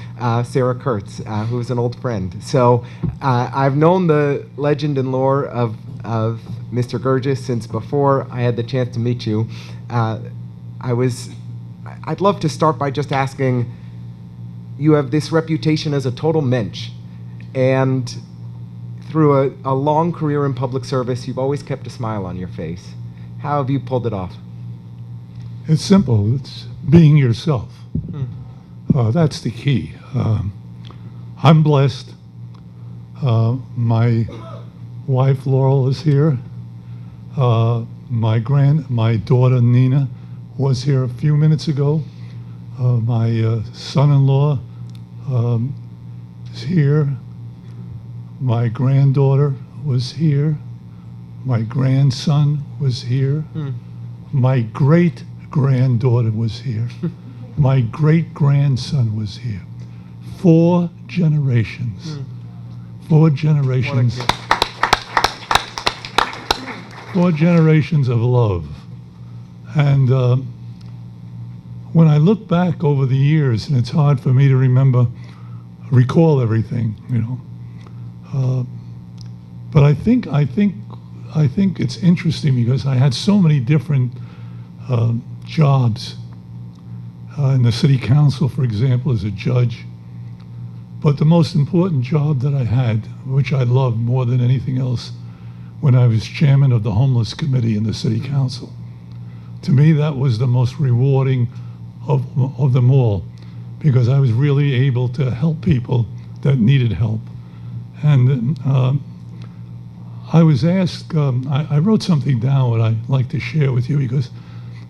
Sarah Kurtz, who was an old friend. So I've known the legend and lore of Mr. Gurgis since before I had the chance to meet you. I'd love to start by just asking, you have this reputation as a total mensch, and through a long career in public service, you've always kept a smile on your face. How have you pulled it off? It's simple. It's being yourself. That's the key. I'm blessed. My wife Laurel is here. My daughter Nina was here a few minutes ago. My son-in-law is here. My granddaughter was here. My grandson was here. My great-granddaughter was here. My great-grandson was here. 4 generations. 4 generations. 4 generations of love. And when I look back over the years, and it's hard for me to recall everything, you know. But I think it's interesting because I had so many different jobs in the city council, for example, as a judge. But the most important job that I had, which I loved more than anything else, when I was chairman of the homeless committee in the city council. To me, that was the most rewarding of them all, because I was really able to help people that needed help. And I was asked, I wrote something down what I'd like to share with you, because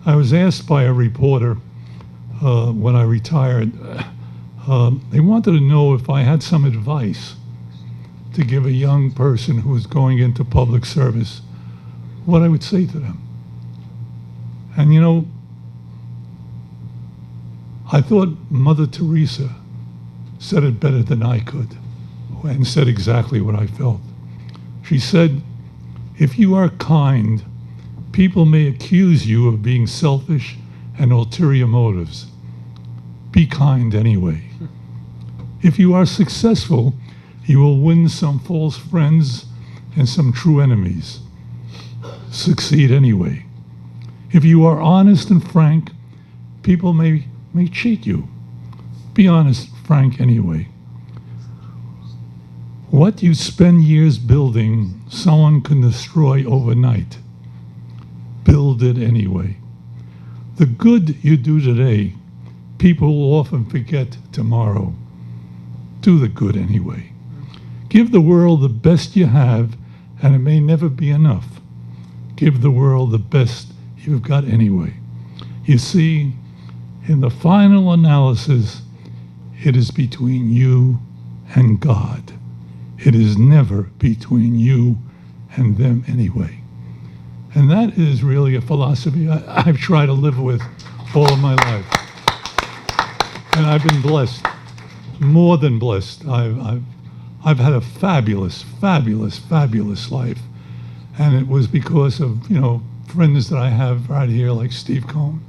I was asked by a reporter when I retired, they wanted to know if I had some advice to give a young person who was going into public service, what I would say to them. And you know, I thought Mother Teresa said it better than I could, and said exactly what I felt. She said, if you are kind, people may accuse you of being selfish and ulterior motives. Be kind anyway. If you are successful, you will win some false friends and some true enemies. Succeed anyway. If you are honest and frank, people may cheat you. Be honest, frank anyway. What you spend years building, someone can destroy overnight. Build it anyway. The good you do today, people will often forget tomorrow. Do the good anyway. Give the world the best you have, and it may never be enough. Give the world the best you've got anyway. You see, in the final analysis, it is between you and God. It is never between you and them anyway. And that is really a philosophy I've tried to live with all of my life. And I've been blessed, more than blessed. I've had a fabulous, fabulous, fabulous life. And it was because of, friends that I have right here, like Steve Cohn.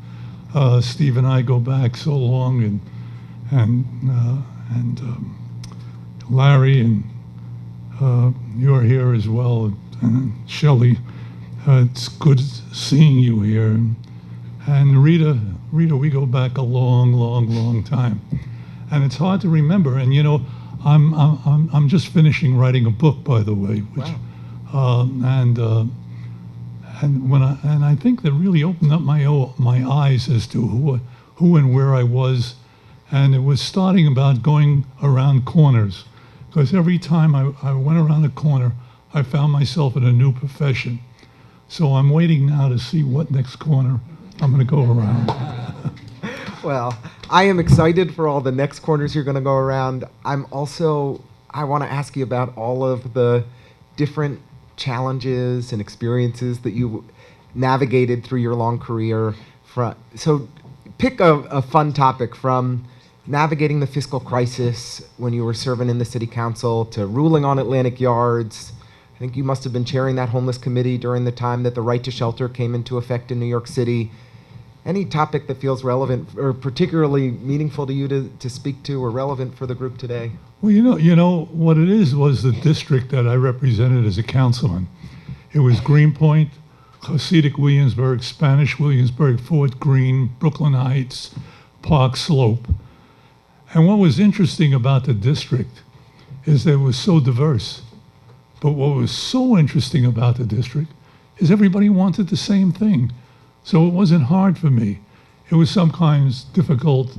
Steve and I go back so long, and Larry, and you're here as well, and Shelley. It's good seeing you here. And Rita, we go back a long, long, long time. And it's hard to remember. And I'm just finishing writing a book, by the way, which, wow. And I think that really opened up my eyes as to who and where I was. And it was starting about going around corners, because every time I went around a corner, I found myself in a new profession. So I'm waiting now to see what next corner I'm going to go around. Well, I am excited for all the next corners you're going to go around. I want to ask you about all of the different challenges and experiences that you navigated through your long career. So pick a fun topic, from navigating the fiscal crisis when you were serving in the city council to ruling on Atlantic Yards. I think you must have been chairing that homeless committee during the time that the right to shelter came into effect in New York City. Any topic that feels relevant or particularly meaningful to you to speak to, or relevant for the group today? Well, what it was the district that I represented as a councilman. It was Greenpoint, Hasidic Williamsburg, Spanish Williamsburg, Fort Greene, Brooklyn Heights, Park Slope. And what was interesting about the district is that it was so diverse. But what was so interesting about the district is everybody wanted the same thing. So it wasn't hard for me. It was sometimes difficult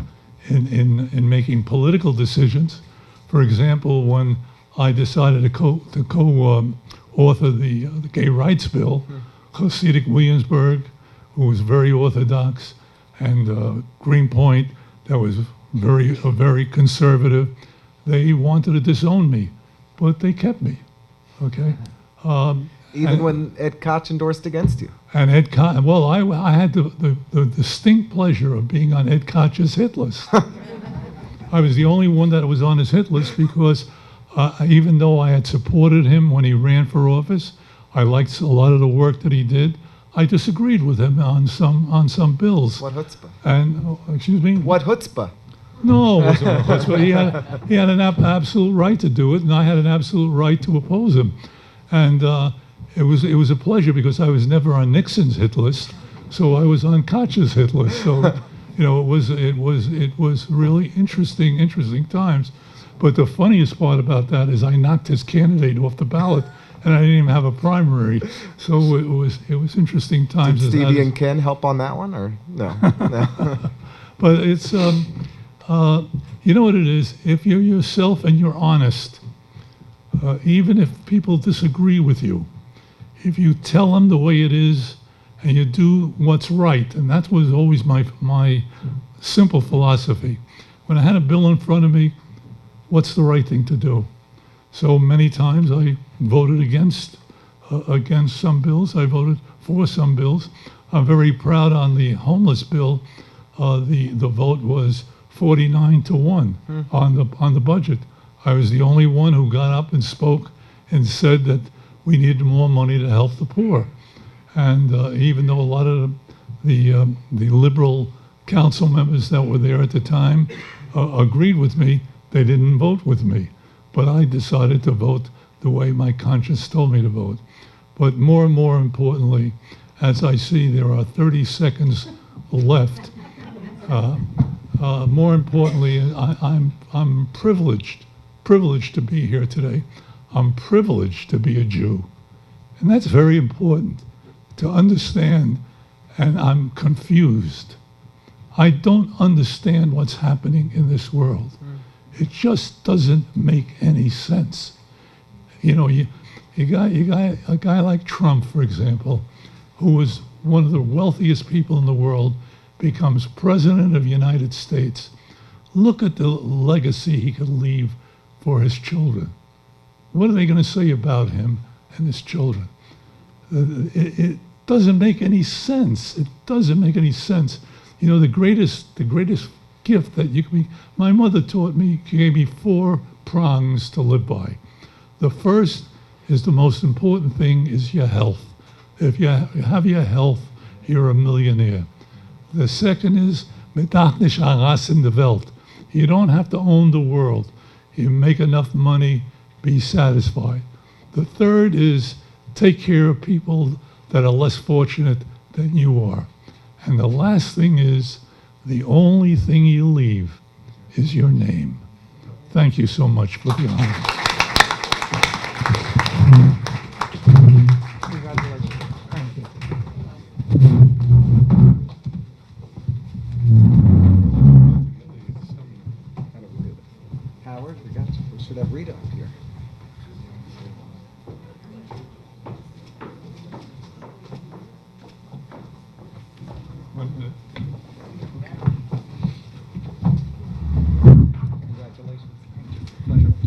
in making political decisions. For example, when I decided to co-author the gay rights bill, Hasidic Williamsburg, who was very orthodox, and Greenpoint, that was very conservative, they wanted to disown me, but they kept me. Okay. Even when Ed Koch endorsed against you. And Ed Koch, well, I had the distinct pleasure of being on Ed Koch's hit list. I was the only one that was on his hit list because even though I had supported him when he ran for office, I liked a lot of the work that he did. I disagreed with him on some bills. What chutzpah? And excuse me. What chutzpah? No, it wasn't a chutzpah. He had an absolute right to do it, and I had an absolute right to oppose him. And it was a pleasure because I was never on Nixon's hit list, so I was on Koch's hit list. So, it was really interesting times. But the funniest part about that is I knocked his candidate off the ballot, and I didn't even have a primary. So it was interesting times. Did Stevie and Ken help on that one, or no? No. But it's you know what it is? If you're yourself and you're honest, even if people disagree with you, if you tell them the way it is and you do what's right, and that was always my simple philosophy. When I had a bill in front of me, what's the right thing to do? So many times I voted against some bills. I voted for some bills. I'm very proud on the homeless bill. The vote was 49-1 on the budget. I was the only one who got up and spoke and said that we needed more money to help the poor. And even though a lot of the liberal council members that were there at the time agreed with me, they didn't vote with me. But I decided to vote the way my conscience told me to vote. But more and more importantly, as I see there are 30 seconds left, more importantly, I'm privileged to be here today. I'm privileged to be a Jew. And that's very important to understand, and I'm confused. I don't understand what's happening in this world. It just doesn't make any sense. You got a guy like Trump, for example, who was one of the wealthiest people in the world, becomes president of the United States. Look at the legacy he could leave for his children. what are they going to say about him and his children? It doesn't make any sense. It doesn't make any sense. You know, the greatest gift that you can be. My mother taught me, gave me 4 prongs to live by. The first is the most important thing is your health. If you have your health, you're a millionaire. The second is mit nicht alles in der Welt. You don't have to own the world. You make enough money, be satisfied. The third is take care of people that are less fortunate than you are. And the last thing is the only thing you leave is your name. Thank you so much for the honor. Howard, we got you. We should have Rita up here.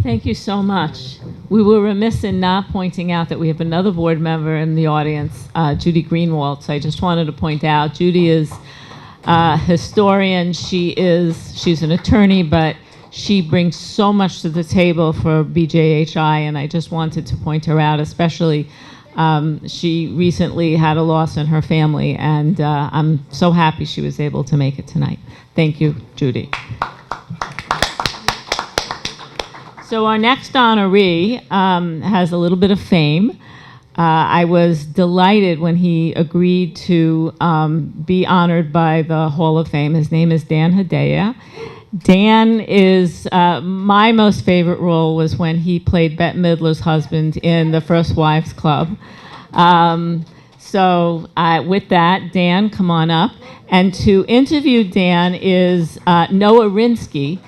Thank you so much. We were remiss in not pointing out that we have another board member in the audience, Judy Greenwald. So I just wanted to point out, Judy is a historian. She's an attorney, but she brings so much to the table for BJHI, and I just wanted to point her out, especially she recently had a loss in her family, and I'm so happy she was able to make it tonight. Thank you, Judy. So our next honoree has a little bit of fame. I was delighted when he agreed to be honored by the Hall of Fame. His name is Dan Hedaya. Dan is, my most favorite role was when he played Bette Midler's husband in The First Wives Club. So with that, Dan, come on up. And to interview Dan is Noah Rinsky.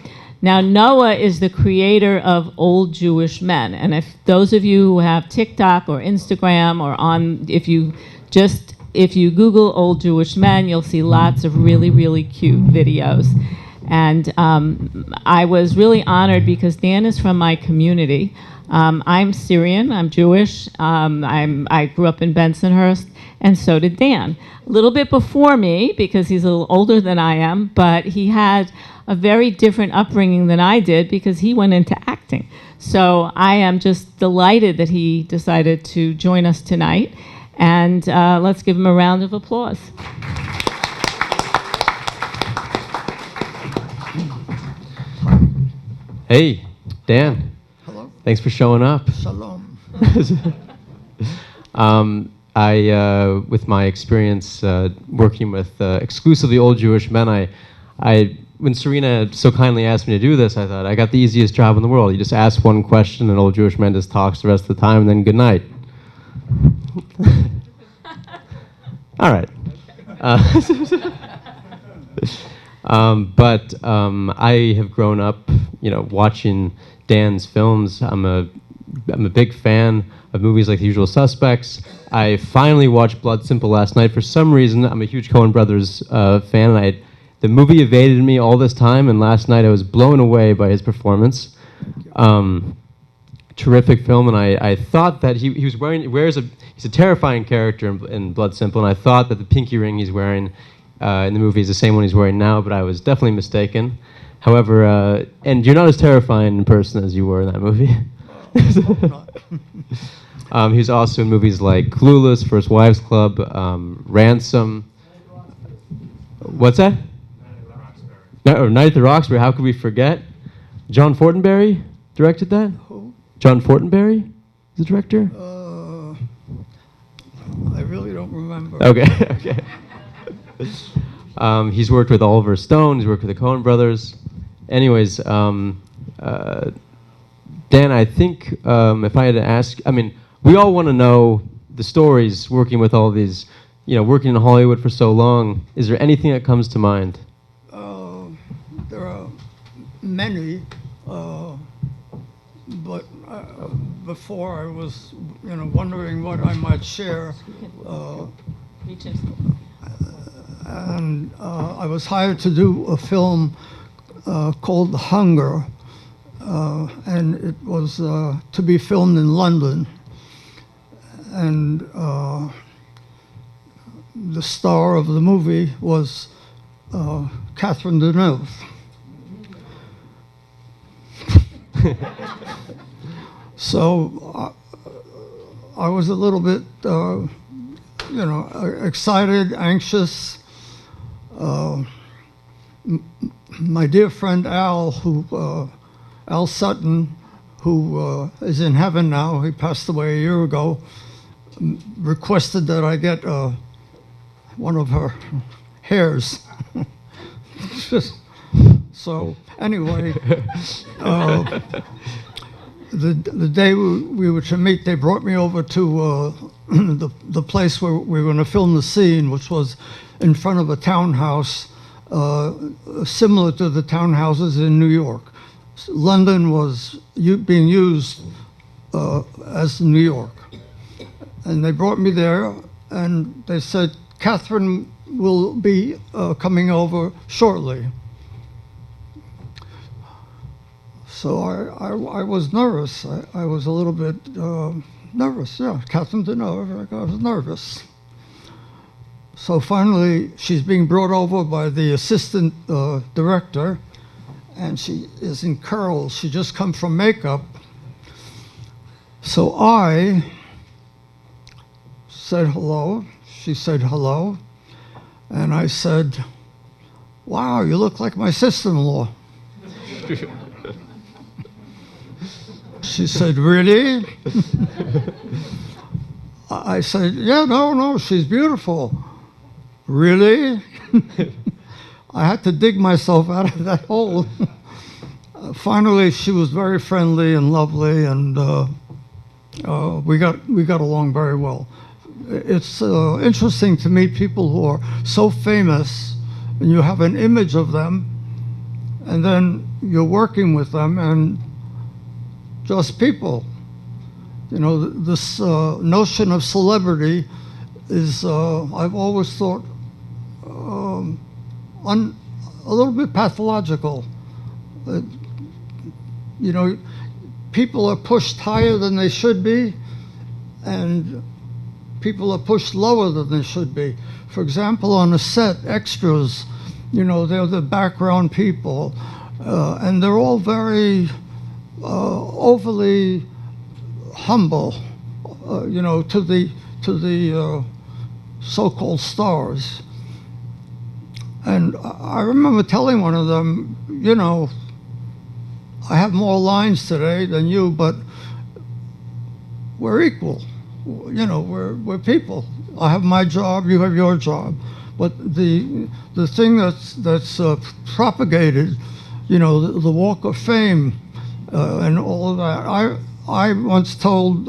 Now, Noah is the creator of Old Jewish Men. And if those of you who have TikTok or Instagram or if you Google Old Jewish Men, you'll see lots of really, really cute videos. And I was really honored because Dan is from my community. I'm Syrian, I'm Jewish, I grew up in Bensonhurst, and so did Dan. A little bit before me, because he's a little older than I am, but he had a very different upbringing than I did because he went into acting. So I am just delighted that he decided to join us tonight, and let's give him a round of applause. Hey, Dan. Hello. Thanks for showing up. Shalom. With my experience working with exclusively old Jewish men, when Serena so kindly asked me to do this, I thought, I got the easiest job in the world. You just ask one question, and old Jewish men just talks the rest of the time, and then good night. All right. But I have grown up, watching Dan's films. I'm a big fan of movies like The Usual Suspects. I finally watched Blood Simple last night. For some reason, I'm a huge Coen Brothers fan, and the movie evaded me all this time, and last night I was blown away by his performance. Terrific film, and I thought that he's a terrifying character in Blood Simple, and I thought that the pinky ring he's wearing in the movie is the same one he's wearing now, but I was definitely mistaken. However, and you're not as terrifying in person as you were in that movie. He was also in movies like Clueless, First Wives Club, Ransom. What's that? Night at the Roxbury. How could we forget? John Fortenberry directed that? Who? John Fortenberry is the director? I really don't remember. Okay. He's worked with Oliver Stone. He's worked with the Coen Brothers. Anyways, Dan, I think if I had to ask, we all want to know the stories working with all these, working in Hollywood for so long. Is there anything that comes to mind? There are many, but before I was, wondering what I might share. And I was hired to do a film called Hunger, and it was to be filmed in London. And the star of the movie was Catherine Deneuve. So I was a little bit, excited, anxious. My dear friend Al Sutton, who is in heaven now, he passed away a year ago, requested that I get one of her hairs. So anyway, the day we were to meet, they brought me over to the place where we were going to film the scene, which was in front of a townhouse similar to the townhouses in New York. London was being used as New York. And they brought me there, and they said, Catherine will be coming over shortly. So I was nervous. I was a little bit nervous, yeah. Catherine Deneuve, I was nervous. So finally, she's being brought over by the assistant director, and she is in curls. She just come from makeup. So I said hello. She said hello. And I said, wow, you look like my sister-in-law. She said, really? I said, yeah, no, she's beautiful. Really? I had to dig myself out of that hole. Finally, she was very friendly and lovely, and we got along very well. It's interesting to meet people who are so famous, and you have an image of them, and then you're working with them, and just people. You know, this notion of celebrity is, I've always thought, a little bit pathological. You know, people are pushed higher than they should be, and people are pushed lower than they should be. For example, on a set, extras, you know, they're the background people, and they're all very overly humble, you know, to the so-called stars. And I remember telling one of them, you know, I have more lines today than you, but we're equal. You know, we're people. I have my job, you have your job. But the thing that's propagated, you know, the Walk of Fame and all of that. I once told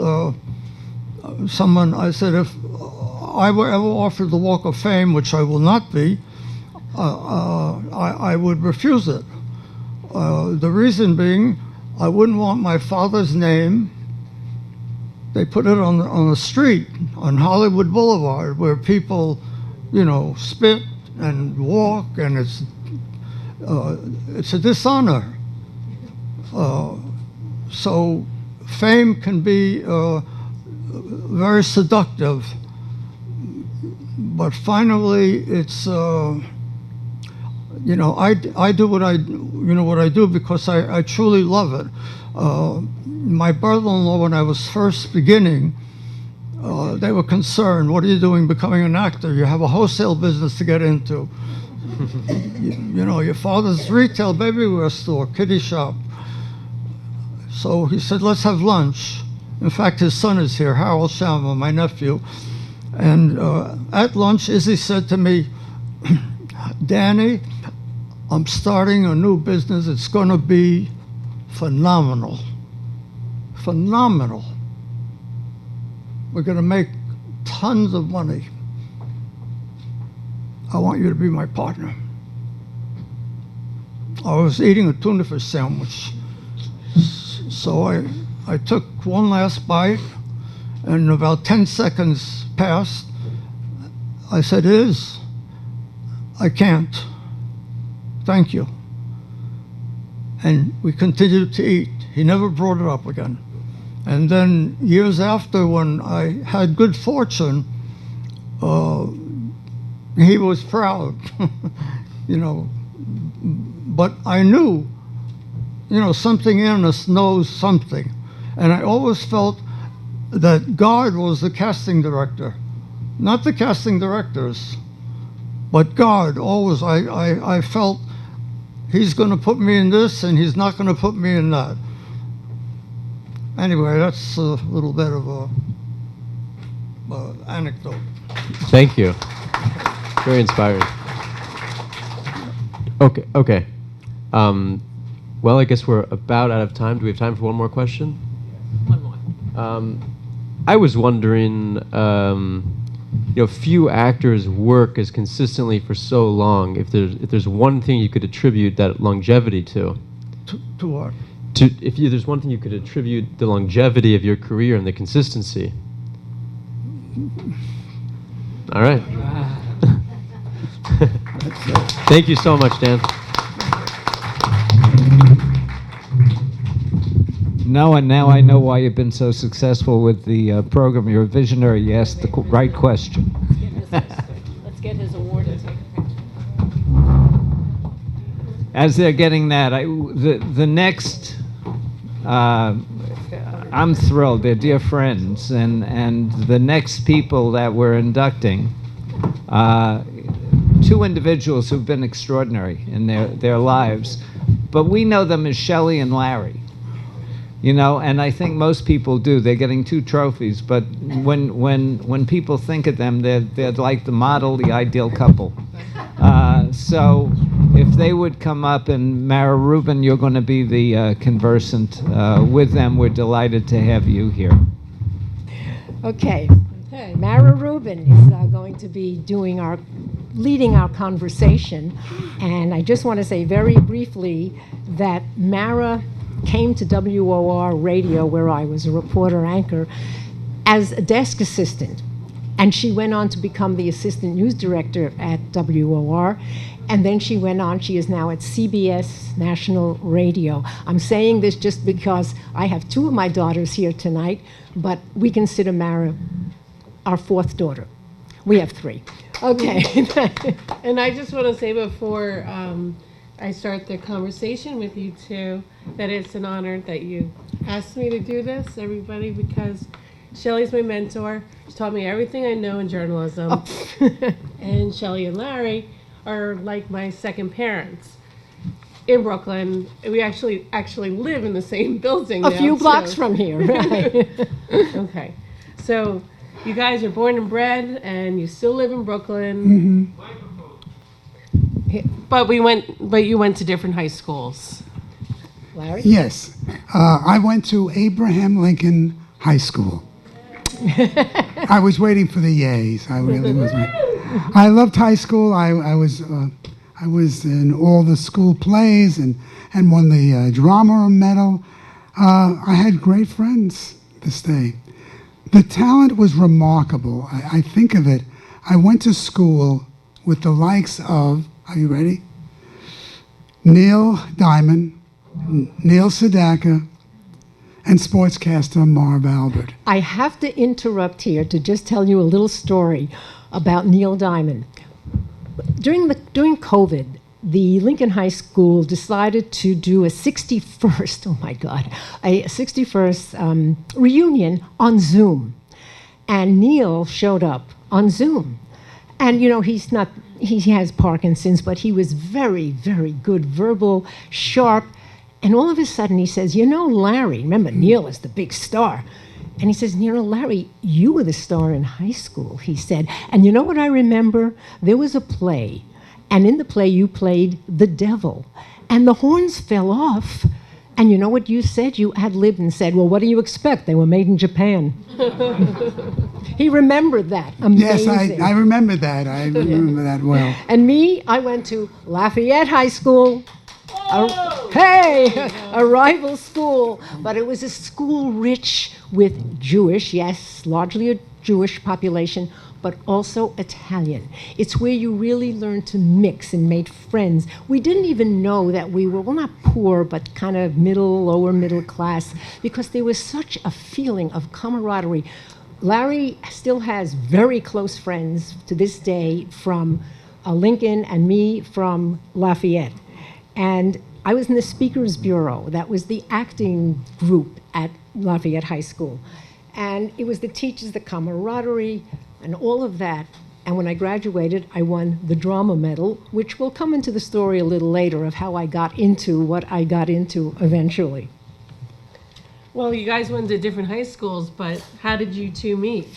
someone, I said, if I were ever offered the Walk of Fame, which I will not be, I would refuse it. The reason being, I wouldn't want my father's name. They put it on the street, on Hollywood Boulevard, where people, you know, spit and walk, and it's a dishonor. So fame can be very seductive, but finally it's, you know, I do what I do because I truly love it. My brother-in-law, when I was first beginning, they were concerned. What are you doing becoming an actor? You have a wholesale business to get into. You know, your father's retail baby wear store, kiddie shop. So he said, let's have lunch. In fact, his son is here, Harold Shamma, my nephew. And at lunch, Izzy said to me, Danny, I'm starting a new business. It's going to be phenomenal. Phenomenal. We're going to make tons of money. I want you to be my partner. I was eating a tuna fish sandwich. So I took one last bite, and about 10 seconds passed. I said, I can't. Thank you. and we continued to eat. He never brought it up again. And then years after, when I had good fortune, he was proud, you know. But I knew, you know, something in us knows something. And I always felt that God was the casting director, not the casting directors, but God. Always, I felt he's going to put me in this and he's not going to put me in that. Anyway, that's a little bit of a anecdote. Thank you. Very inspiring. Okay. Well, I guess we're about out of time. Do we have time for one more question? One more. I was wondering, few actors work as consistently for so long. If there's one thing you could attribute that longevity to. To what? There's one thing you could attribute the longevity of your career and the consistency. All right. Thank you so much, Dan. No, and now I know why you've been so successful with the program. You're a visionary. You asked the right question. Let's get his award and take a picture. As they're getting that, the next, I'm thrilled. They're dear friends, and the next people that we're inducting, two individuals who've been extraordinary in their lives, but we know them as Shelley and Larry. You know, and I think most people do. They're getting 2 trophies, but when people think of them, they're like the model, the ideal couple. So if they would come up, and Mara Rubin, you're going to be the conversant with them. We're delighted to have you here. Okay. Mara Rubin is going to be leading our conversation, and I just want to say very briefly that Mara came to WOR Radio, where I was a reporter anchor, as a desk assistant. And she went on to become the assistant news director at WOR. And then she went on, she is now at CBS National Radio. I'm saying this just because I have 2 of my daughters here tonight, but we consider Mara our 4th daughter. We have 3. Okay. And I just want to say before I start the conversation with you two that it's an honor that you asked me to do this, everybody, because Shelley's my mentor. She taught me everything I know in journalism. And Shelley and Larry are like my second parents in Brooklyn. We actually live in the same building. A few blocks from here, right? Okay. So you guys are born and bred and you still live in Brooklyn. Mm-hmm. But you went to different high schools. Larry? Yes. I went to Abraham Lincoln High School. I was waiting for the yays. I really was. I loved high school. I was in all the school plays and won the drama medal. I had great friends this day. The talent was remarkable. I think of it. I went to school with the likes of, are you ready? Neil Diamond, Neil Sedaka, and sportscaster Marv Albert. I have to interrupt here to just tell you a little story about Neil Diamond. During COVID, the Lincoln High School decided to do a 61st, oh my God, a 61st reunion on Zoom. And Neil showed up on Zoom. And you know, he has Parkinson's, but he was very, very good, verbal, sharp. And all of a sudden he says, you know, Larry, remember Neil is the big star. And he says, you know, Larry, you were the star in high school, he said. And you know what I remember? There was a play. And in the play you played the devil. And the horns fell off. And you know what you said? You ad-libbed and said, well, what do you expect? They were made in Japan. He remembered that. Amazing. Yes, I remember that. I remember that well. And me, I went to Lafayette High School. A rival school. But it was a school rich with Jewish, yes, largely a Jewish population, but also Italian. It's where you really learned to mix and made friends. We didn't even know that we were, well, not poor, but kind of lower middle class, because there was such a feeling of camaraderie. Larry still has very close friends to this day from Lincoln, and me from Lafayette. And I was in the Speakers Bureau. That was the acting group at Lafayette High School. And it was the teachers, the camaraderie, and all of that. And when I graduated, I won the drama medal, which will come into the story a little later of how I got into what I got into eventually. Well, you guys went to different high schools, but how did you two meet?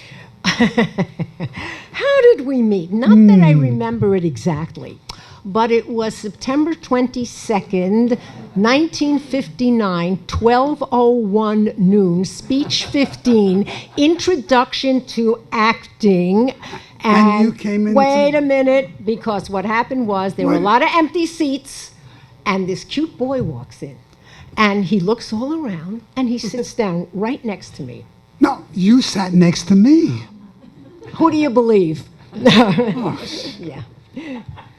How did we meet? Not that I remember it exactly, but it was September 22nd, 1959, 12:01 noon, speech 15, introduction to acting. And you came in. Wait a minute, because what happened was there were a lot of empty seats, and this cute boy walks in, and he looks all around, and he sits down right next to me. No, you sat next to me. Who do you believe? Yeah.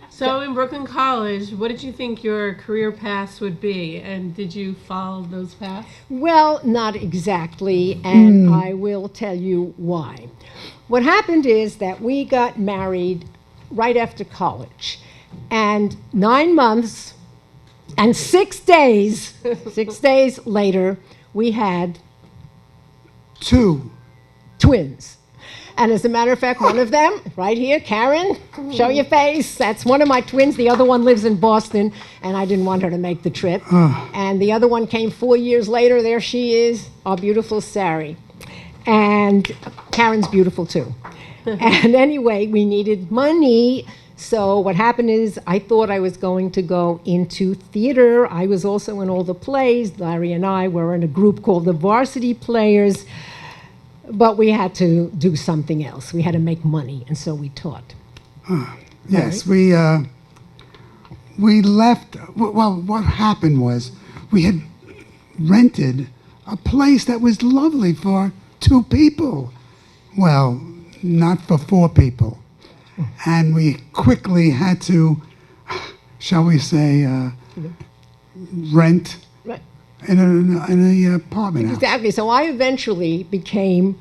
So in Brooklyn College, what did you think your career paths would be, and did you follow those paths? Well, not exactly, and I will tell you why. What happened is that we got married right after college, and 9 months and 6 days, 6 days later, we had 2 twins. And as a matter of fact, one of them, right here, Karen, show your face. That's one of my twins. The other one lives in Boston, and I didn't want her to make the trip. And the other one came 4 years later. There she is, our beautiful Sari. And Karen's beautiful, too. And anyway, we needed money. So what happened is I thought I was going to go into theater. I was also in all the plays. Larry and I were in a group called the Varsity Players. But we had to do something else. We had to make money, and so we taught. Yes, we left. Well, what happened was we had rented a place that was lovely for 2 people. Well, not for 4 people. And we quickly had to, shall we say, rent in an apartment house. Exactly. So I eventually became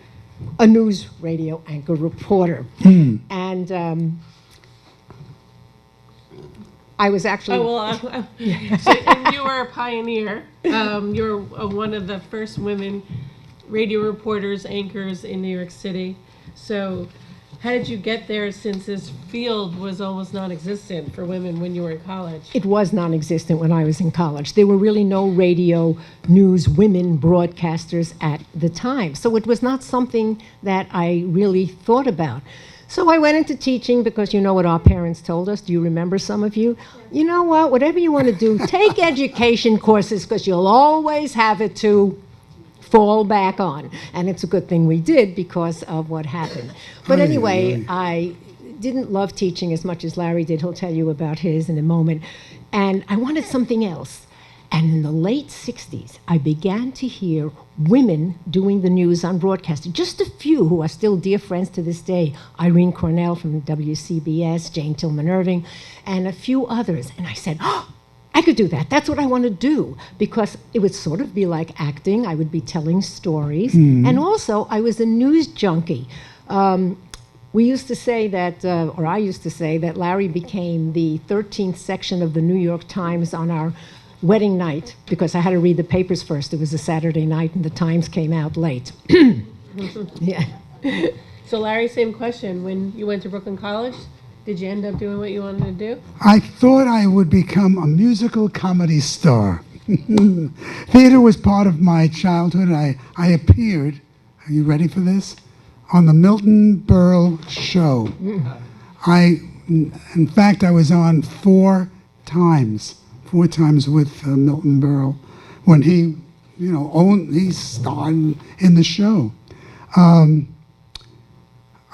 a news radio anchor reporter. And I was actually... So, and you were a pioneer. You're one of the first women radio reporters, anchors in New York City. So how did you get there, since this field was almost non-existent for women when you were in college? It was non-existent when I was in college. There were really no radio news women broadcasters at the time. So it was not something that I really thought about. So I went into teaching because you know what our parents told us. Do you remember, some of you? You know what? Whatever you want to do, take education courses because you'll always have it to fall back on. And it's a good thing we did because of what happened. But anyway, I didn't love teaching as much as Larry did. He'll tell you about his in a moment. And I wanted something else. And in the late 60s, I began to hear women doing the news on broadcasting. Just a few who are still dear friends to this day. Irene Cornell from WCBS, Jane Tillman Irving, and a few others. And I said, oh, I could do that. That's what I want to do, because it would sort of be like acting. I would be telling stories. And also, I was a news junkie. We used to say that, or I used to say that Larry became the 13th section of the New York Times on our wedding night, because I had to read the papers first. It was a Saturday night, and the Times came out late. Yeah. So Larry, same question. When you went to Brooklyn College, did you end up doing what you wanted to do? I thought I would become a musical comedy star. Theater was part of my childhood. I appeared, are you ready for this? On the Milton Berle show. In fact, I was on 4 times with Milton Berle when he, he starred in the show.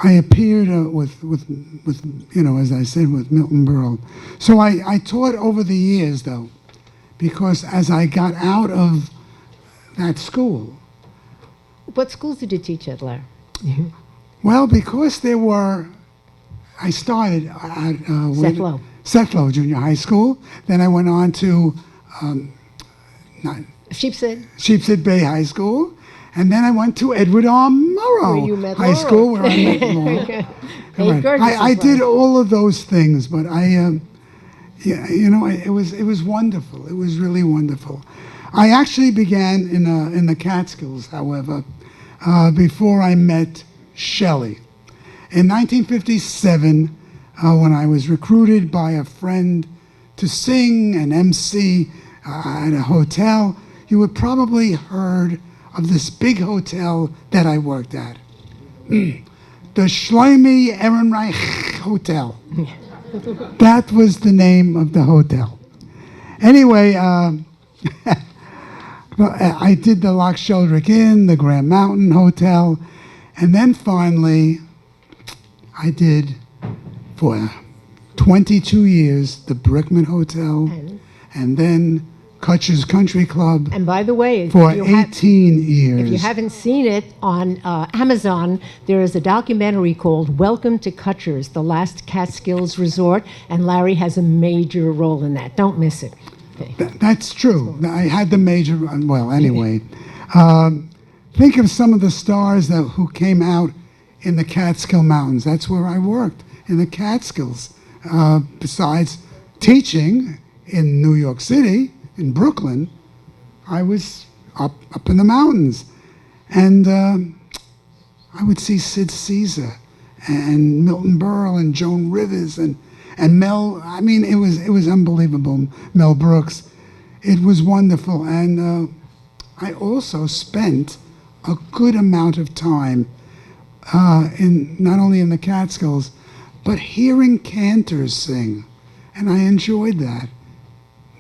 I appeared with as I said, with Milton Berle. So I taught over the years, though, because as I got out of that school. What schools did you teach at, Larry? Well, because I started at Sethlow. Sethlow Junior High School. Then I went on to Sheepshead Bay High School. And then I went to Edward R. Murrow Where you met High Laura. School, where I met Laura. Hey, Correct. I did all of those things, but it was wonderful. It was really wonderful. I actually began in the Catskills, however, before I met Shelley. In 1957, when I was recruited by a friend to sing and MC at a hotel, you would probably heard of this big hotel that I worked at. The Shlomi Ehrenreich Hotel. That was the name of the hotel. Anyway, I did the Loch Sheldrick Inn, the Grand Mountain Hotel, and then finally I did for 22 years the Brickman Hotel, and then Kutcher's Country Club. And by the way, for 18 years. If you haven't seen it on Amazon, there is a documentary called Welcome to Kutcher's, the Last Catskills Resort, and Larry has a major role in that. Don't miss it. Okay. That's true. I had the major, well, anyway. Think of some of the stars who came out in the Catskill Mountains. That's where I worked, in the Catskills. Besides teaching in New York City, in Brooklyn, I was up in the mountains. And I would see Sid Caesar and Milton Berle and Joan Rivers and Mel. I mean, it was unbelievable. Mel Brooks. It was wonderful. And I also spent a good amount of time in not only in the Catskills, but hearing cantors sing. And I enjoyed that.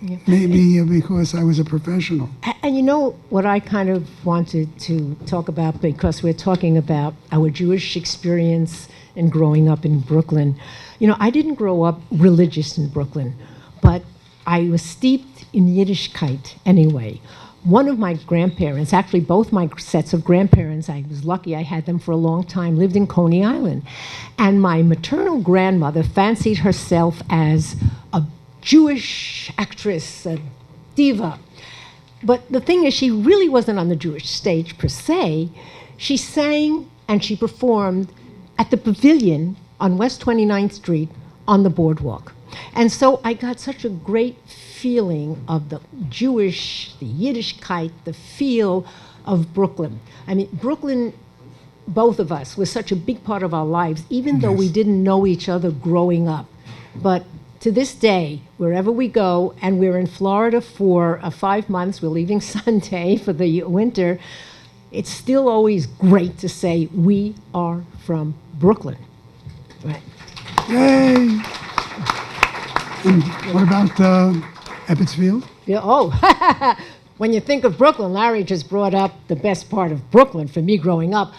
Yeah. Maybe because I was a professional. And you know what I kind of wanted to talk about, because we're talking about our Jewish experience and growing up in Brooklyn. You know, I didn't grow up religious in Brooklyn, but I was steeped in Yiddishkeit anyway. One of my grandparents, actually both my sets of grandparents, I was lucky I had them for a long time, lived in Coney Island. And my maternal grandmother fancied herself as a Jewish actress, a diva. But the thing is, she really wasn't on the Jewish stage per se. She sang and she performed at the Pavilion on West 29th Street on the boardwalk. And so I got such a great feeling of the Jewish, the Yiddishkeit, the feel of Brooklyn. I mean, Brooklyn, both of us, was such a big part of our lives, even though we didn't know each other growing up. But to this day, wherever we go, and we're in Florida for 5 months, we're leaving Sunday for the winter, it's still always great to say we are from Brooklyn. Right. Yay! And what about Ebbetsfield? Yeah, oh, when you think of Brooklyn, Larry just brought up the best part of Brooklyn for me growing up.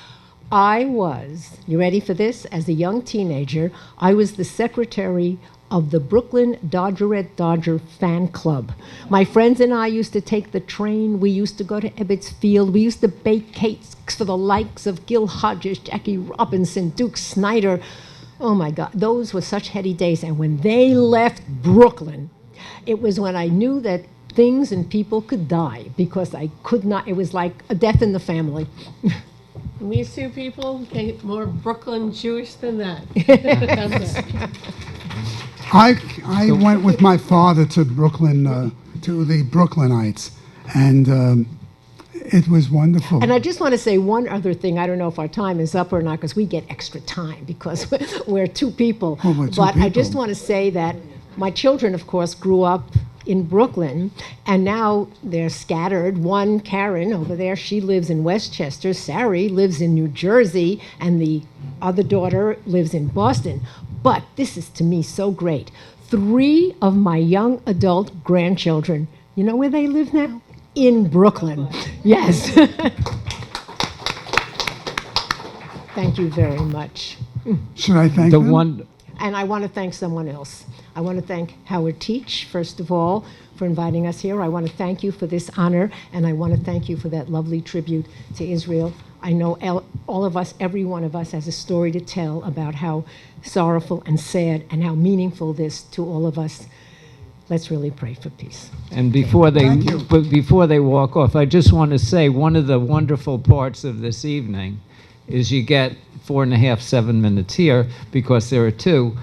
I was, you ready for this? As a young teenager, I was the secretary of the Brooklyn Dodgerette Dodger fan club. My friends and I used to take the train. We used to go to Ebbetsfield. We used to bake cakes for the likes of Gil Hodges, Jackie Robinson, Duke Snyder. Oh my God, those were such heady days. And when they left Brooklyn, it was when I knew that things and people could die, because I could not, it was like a death in the family. These two people get more Brooklyn Jewish than that. I went with my father to Brooklyn, to the Brooklynites, and it was wonderful. And I just want to say one other thing. I don't know if our time is up or not, because we get extra time because we're two people. Oh, we're two but I people. just want to say that my children, of course, grew up in Brooklyn, and now they're scattered. One, Karen, over there, she lives in Westchester. Sari lives in New Jersey, and the other daughter lives in Boston. But this is, to me, so great. 3 of my young adult grandchildren, you know where they live now? In Brooklyn. Yes. Thank you very much. Should I thank them? And I want to thank someone else. I want to thank Howard Teach, first of all, for inviting us here. I want to thank you for this honor, and I want to thank you for that lovely tribute to Israel. I know all of us, every one of us, has a story to tell about how sorrowful and sad and how meaningful this to all of us. Let's really pray for peace. And before they walk off, I just want to say one of the wonderful parts of this evening is you get 4.5, 7 minutes here because there are 2.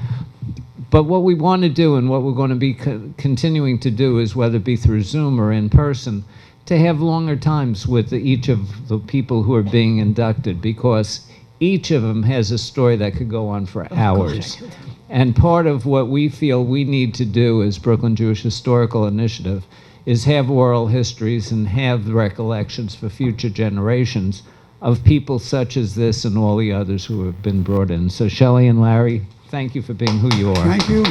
But what we want to do and what we're going to be continuing to do is, whether it be through Zoom or in person, to have longer times with each of the people who are being inducted, because each of them has a story that could go on for hours. And part of what we feel we need to do as Brooklyn Jewish Historical Initiative is have oral histories and have recollections for future generations of people such as this and all the others who have been brought in. So Shelley and Larry, thank you for being who you are. Thank you.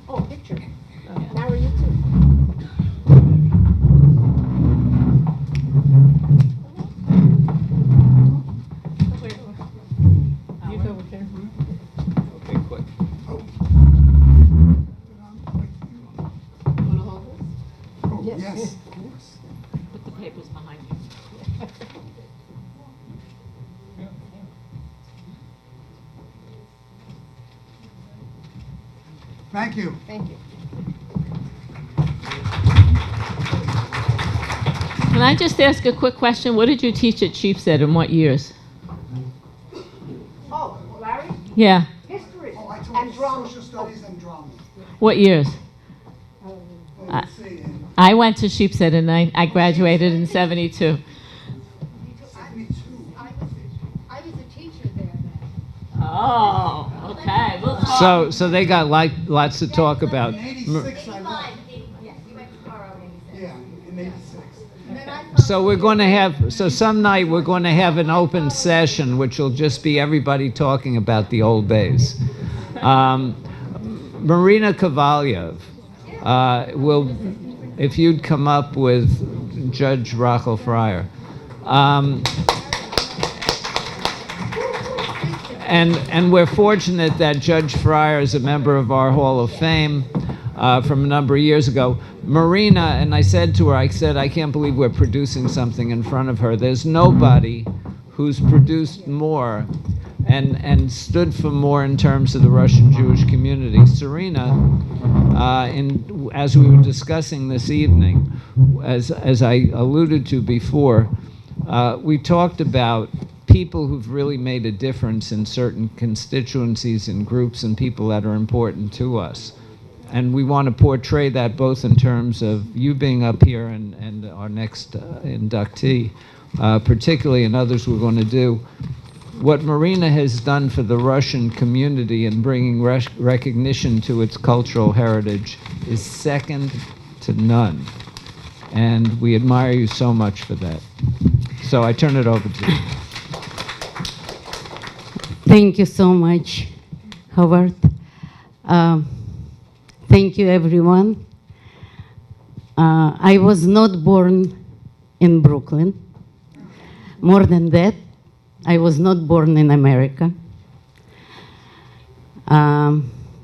Oh, picture. Now are you too? You go with her. Okay, quick. Yes. Put the papers behind you. Thank you. Thank you. Can I just ask a quick question? What did you teach at Sheepshead and what years? Oh, Larry? Yeah. History Oh, I and taught drama. social studies and drama. What years? Oh, let's see. I went to Sheepshead and I graduated in 72. I was a teacher there then. Oh, okay. We'll talk. So they got lots to talk about. In 86, I left. Yes, you went to Carl in 86. Yeah, in 86. And then I So we're going to have, so some night we're going to have an open session, which will just be everybody talking about the old days. Marina Kovalyev will, if you'd come up with Judge Rachel Fryer. And we're fortunate that Judge Fryer is a member of our Hall of Fame from a number of years ago. Marina, and I said to her, I can't believe we're producing something in front of her. There's nobody who's produced more and stood for more in terms of the Russian Jewish community. Serena, as we were discussing this evening, as I alluded to before, we talked about people who've really made a difference in certain constituencies and groups and people that are important to us. And we want to portray that both in terms of you being up here and our next inductee, particularly, and others we're going to do. What Marina has done for the Russian community in bringing recognition to its cultural heritage is second to none. And we admire you so much for that. So I turn it over to you. Thank you so much, Howard. Thank you, everyone. I was not born in Brooklyn. More than that, I was not born in America.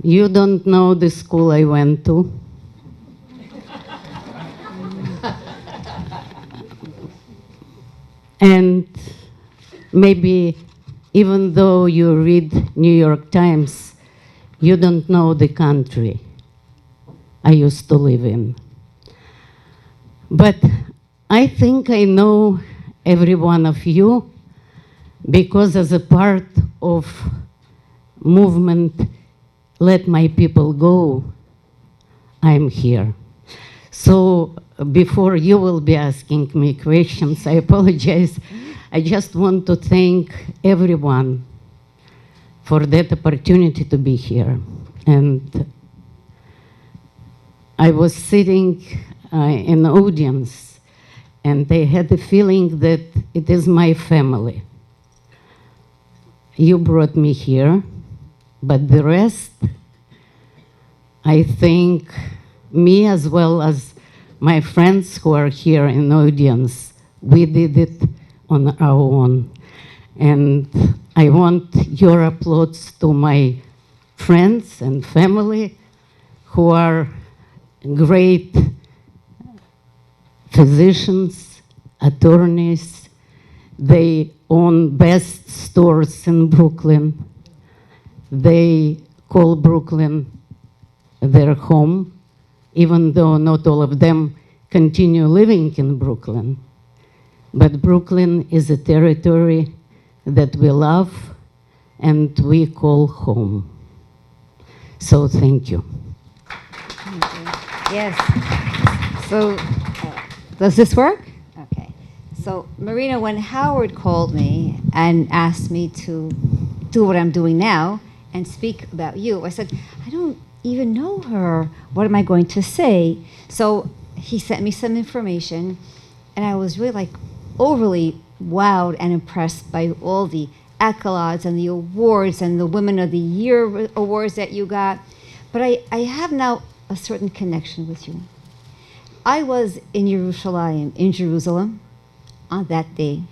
You don't know the school I went to. And maybe even though you read New York Times, you don't know the country I used to live in. But I think I know every one of you because as a part of movement, Let My People Go, I'm here. So before you will be asking me questions, I apologize. I just want to thank everyone for that opportunity to be here. And I was sitting in the audience, and I had the feeling that it is my family. You brought me here, but the rest, I think me as well as my friends who are here in the audience, we did it on our own. And I want your applause to my friends and family who are great physicians, attorneys. They own best stores in Brooklyn. They call Brooklyn their home, even though not all of them continue living in Brooklyn. But Brooklyn is a territory that we love and we call home. So thank you. Yes. So, does this work? Okay. So, Marina, when Howard called me and asked me to do what I'm doing now and speak about you, I said, I don't even know her. What am I going to say? So, he sent me some information, and I was really overly wowed and impressed by all the accolades and the awards and the Women of the Year awards that you got. But I have now a certain connection with you. I was in Jerusalem, on that day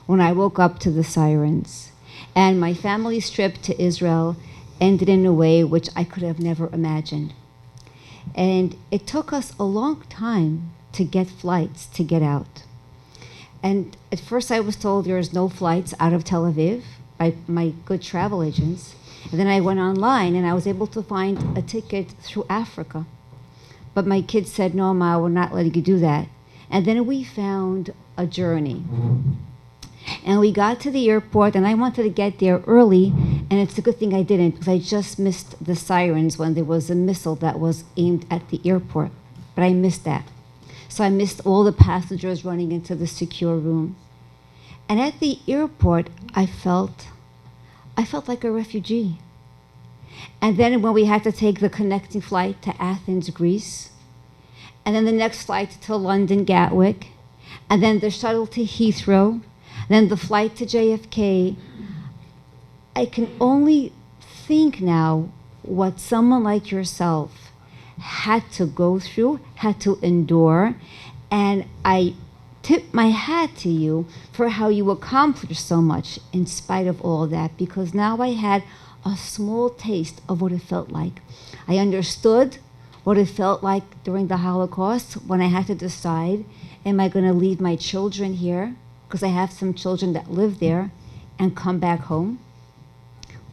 when I woke up to the sirens, and my family's trip to Israel ended in a way which I could have never imagined. And it took us a long time to get flights to get out. And at first I was told there is no flights out of Tel Aviv by my good travel agents. And then I went online and I was able to find a ticket through Africa. But my kids said, no, Ma, we're not letting you do that. And then we found a journey. And we got to the airport, and I wanted to get there early, and it's a good thing I didn't, because I just missed the sirens when there was a missile that was aimed at the airport. But I missed that. So I missed all the passengers running into the secure room. And at the airport, I felt like a refugee. And then when we had to take the connecting flight to Athens, Greece, and then the next flight to London, Gatwick, and then the shuttle to Heathrow, then the flight to JFK, I can only think now what someone like yourself had to go through, had to endure, and I tip my hat to you for how you accomplished so much in spite of all that, because now I had a small taste of what it felt like. I understood what it felt like during the Holocaust when I had to decide, am I going to leave my children here, because I have some children that live there, and come back home?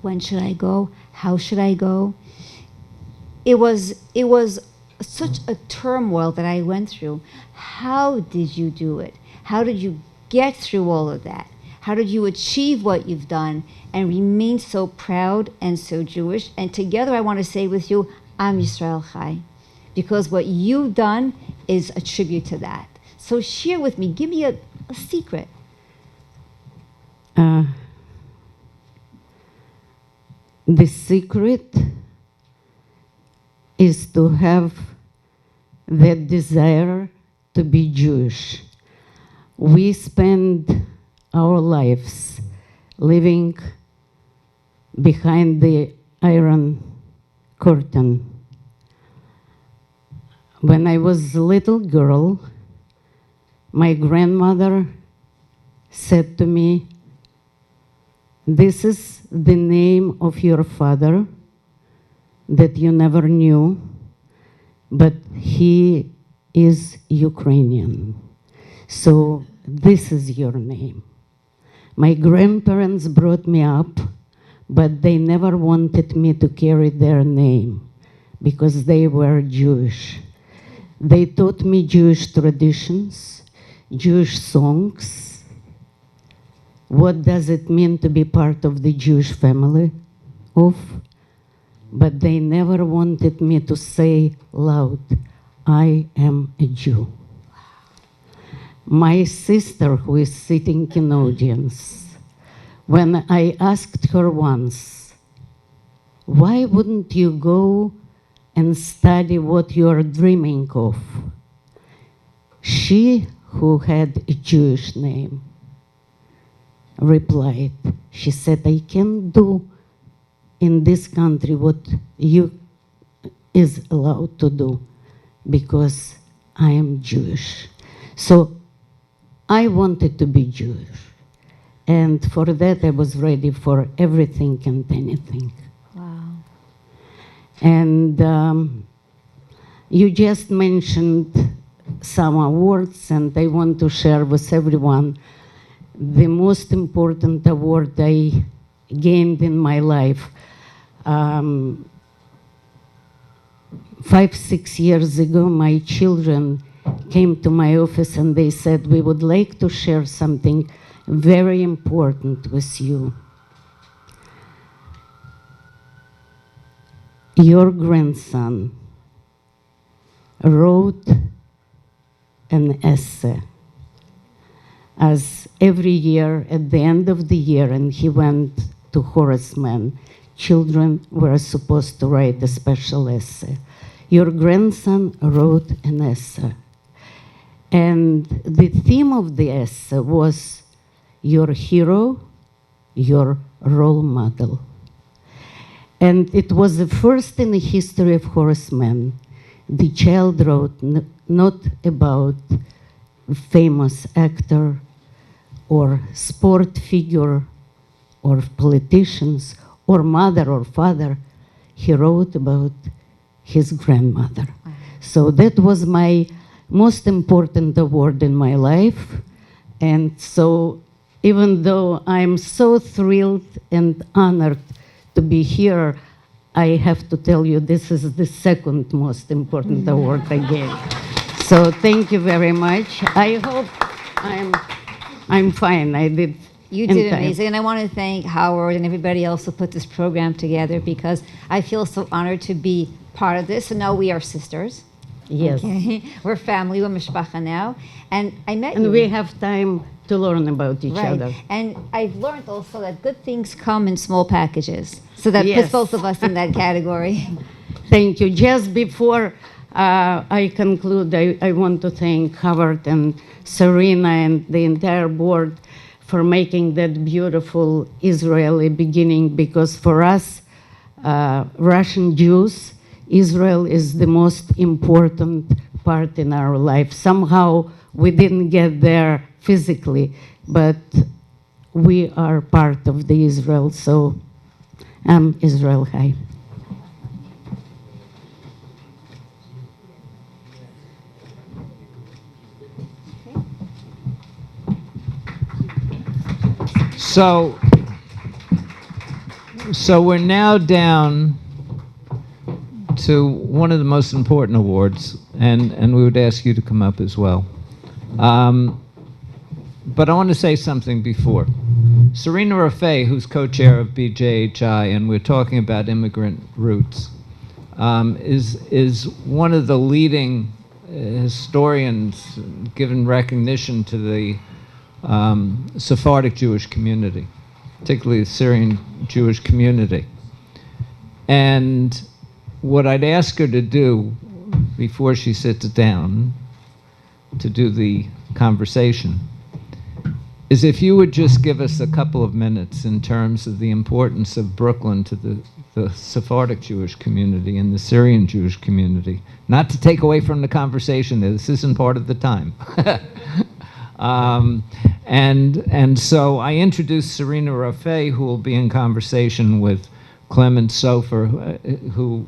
When should I go? How should I go? It was such a turmoil that I went through. How did you do it? How did you get through all of that? How did you achieve what you've done and remain so proud and so Jewish? And together I want to say with you, Am Yisrael Chai, because what you've done is a tribute to that. So share with me, give me a secret. The secret is to have that desire to be Jewish. We spend our lives living behind the Iron Curtain. When I was a little girl, my grandmother said to me, this is the name of your father that you never knew, but he is Ukrainian. So this is your name. My grandparents brought me up, but they never wanted me to carry their name because they were Jewish. They taught me Jewish traditions, Jewish songs. What does it mean to be part of the Jewish family? But they never wanted me to say loud, I am a Jew. My sister, who is sitting in audience, when I asked her once, why wouldn't you go and study what you are dreaming of? She, who had a Jewish name, replied, she said, I can't do in this country what you is allowed to do because I am Jewish. So I wanted to be Jewish. And for that, I was ready for everything and anything. Wow. And you just mentioned some awards, and I want to share with everyone the most important award I gained in my life. 5-6 years ago, my children came to my office and they said, we would like to share something very important with you. Your grandson wrote an essay, as every year at the end of the year, and he went to Horace Mann, children were supposed to write a special essay. Your grandson wrote an essay, and the theme of the essay was your hero, your role model. And it was the first in the history of Horace Mann. The child wrote not about a famous actor or sport figure or politicians or mother or father. He wrote about his grandmother. So that was my most important award in my life. And so even though I'm so thrilled and honored to be here, I have to tell you this is the second most important award I gave. So thank you very much. I hope I'm fine. I did. You did amazing, and I want to thank Howard and everybody else who put this program together, because I feel so honored to be part of this. And now we are sisters. Yes. Okay? We're family, we're mishpacha now. And I met and you. we have time to learn about each other. And I've learned also that good things come in small packages. So that Yes. puts both of us in that category. Thank you. Just before I conclude, I want to thank Howard and Serena and the entire board for making that beautiful Israeli beginning, because for us, Russian Jews, Israel is the most important part in our life. Somehow we didn't get there physically, but we are part of the Israel, so I'm Israel High. So we're now down to one of the most important awards, and we would ask you to come up as well. But I want to say something before. Serena Rafay, who's co-chair of BJHI, and we're talking about immigrant roots, is one of the leading historians given recognition to the Sephardic Jewish community, particularly the Syrian Jewish community. And what I'd ask her to do before she sits down to do the conversation is if you would just give us a couple of minutes in terms of the importance of Brooklyn to the Sephardic Jewish community and the Syrian Jewish community. Not to take away from the conversation, this isn't part of the time. And so I introduced Serena Rafay, who will be in conversation with Clement Sofer, who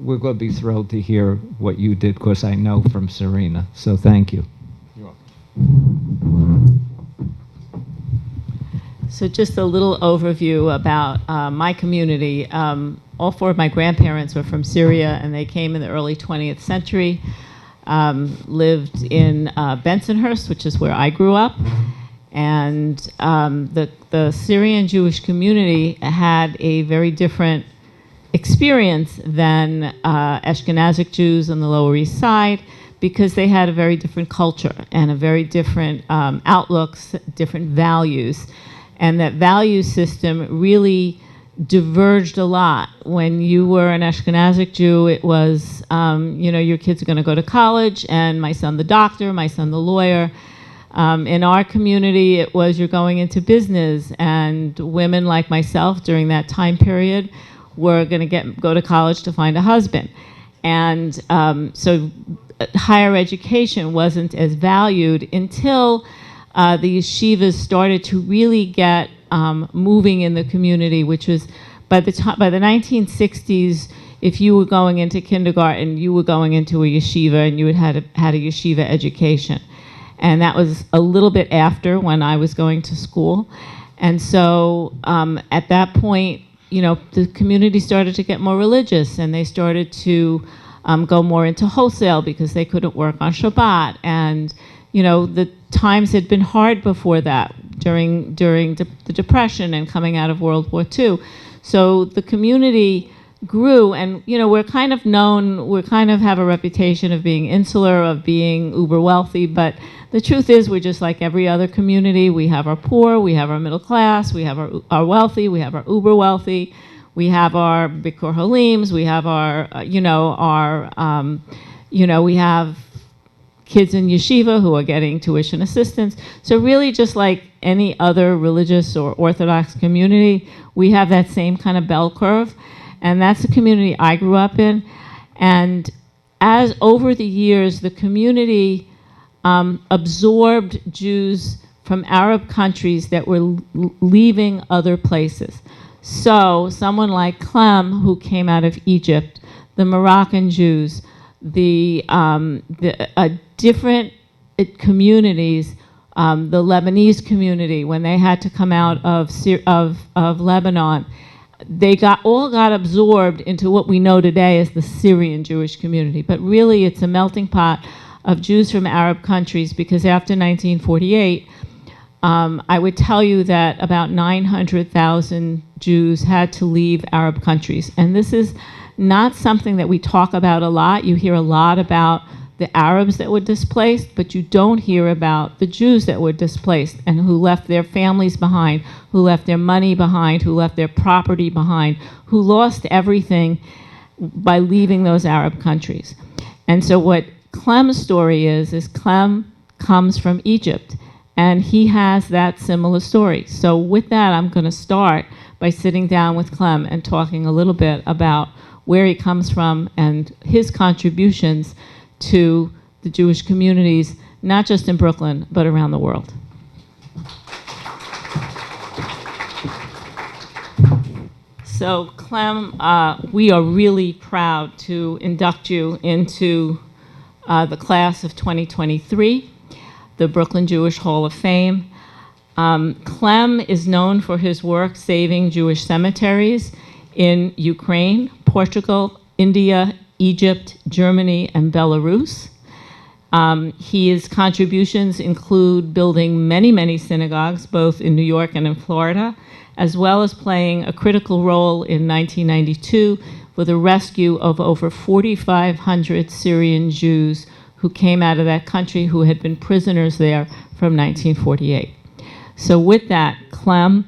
we're going to be thrilled to hear what you did, because I know from Serena. So thank you. You're welcome. So just a little overview about my community. All four of my grandparents were from Syria, and they came in the early 20th century. Lived in Bensonhurst, which is where I grew up. And the Syrian Jewish community had a very different experience than Ashkenazic Jews on the Lower East Side, because they had a very different culture and a very different outlooks, different values. And that value system really diverged a lot. When you were an Ashkenazic Jew, it was, your kids are going to go to college, and my son the doctor, my son the lawyer. In our community, it was you're going into business, and women like myself during that time period were going to go to college to find a husband. And so higher education wasn't as valued until the yeshivas started to really get moving in the community, which was by the 1960s, if you were going into kindergarten, you were going into a yeshiva and you had a yeshiva education. And that was a little bit after when I was going to school. And so at that point, you know, the community started to get more religious, and they started to go more into wholesale because they couldn't work on Shabbat. And, you know, the times had been hard before that, during the Depression and coming out of World War II. So the community grew, and, you know, we're kind of have a reputation of being insular, of being uber wealthy, but the truth is we're just like every other community. We have our poor, we have our middle class, we have our wealthy, we have our uber wealthy, we have our Bikur Halims, we have our, we have kids in yeshiva who are getting tuition assistance. So really, just like any other religious or Orthodox community, we have that same kind of bell curve. And that's the community I grew up in. And as over the years, the community absorbed Jews from Arab countries that were leaving other places. So someone like Clem, who came out of Egypt, the Moroccan Jews, the different communities, the Lebanese community, when they had to come out of Lebanon, they all got absorbed into what we know today as the Syrian Jewish community. But really, it's a melting pot of Jews from Arab countries, because after 1948, I would tell you that about 900,000 Jews had to leave Arab countries. And this is not something that we talk about a lot. You hear a lot about the Arabs that were displaced, but you don't hear about the Jews that were displaced and who left their families behind, who left their money behind, who left their property behind, who lost everything by leaving those Arab countries. And so what Clem's story is Clem comes from Egypt, and he has that similar story. So with that, I'm going to start by sitting down with Clem and talking a little bit about where he comes from and his contributions to the Jewish communities, not just in Brooklyn, but around the world. So Clem, we are really proud to induct you into the class of 2023, the Brooklyn Jewish Hall of Fame. Clem is known for his work saving Jewish cemeteries in Ukraine, Portugal, India, Egypt, Germany, and Belarus. His contributions include building many, many synagogues, both in New York and in Florida, as well as playing a critical role in 1992 for the rescue of over 4,500 Syrian Jews who came out of that country, who had been prisoners there from 1948. So with that, Clem,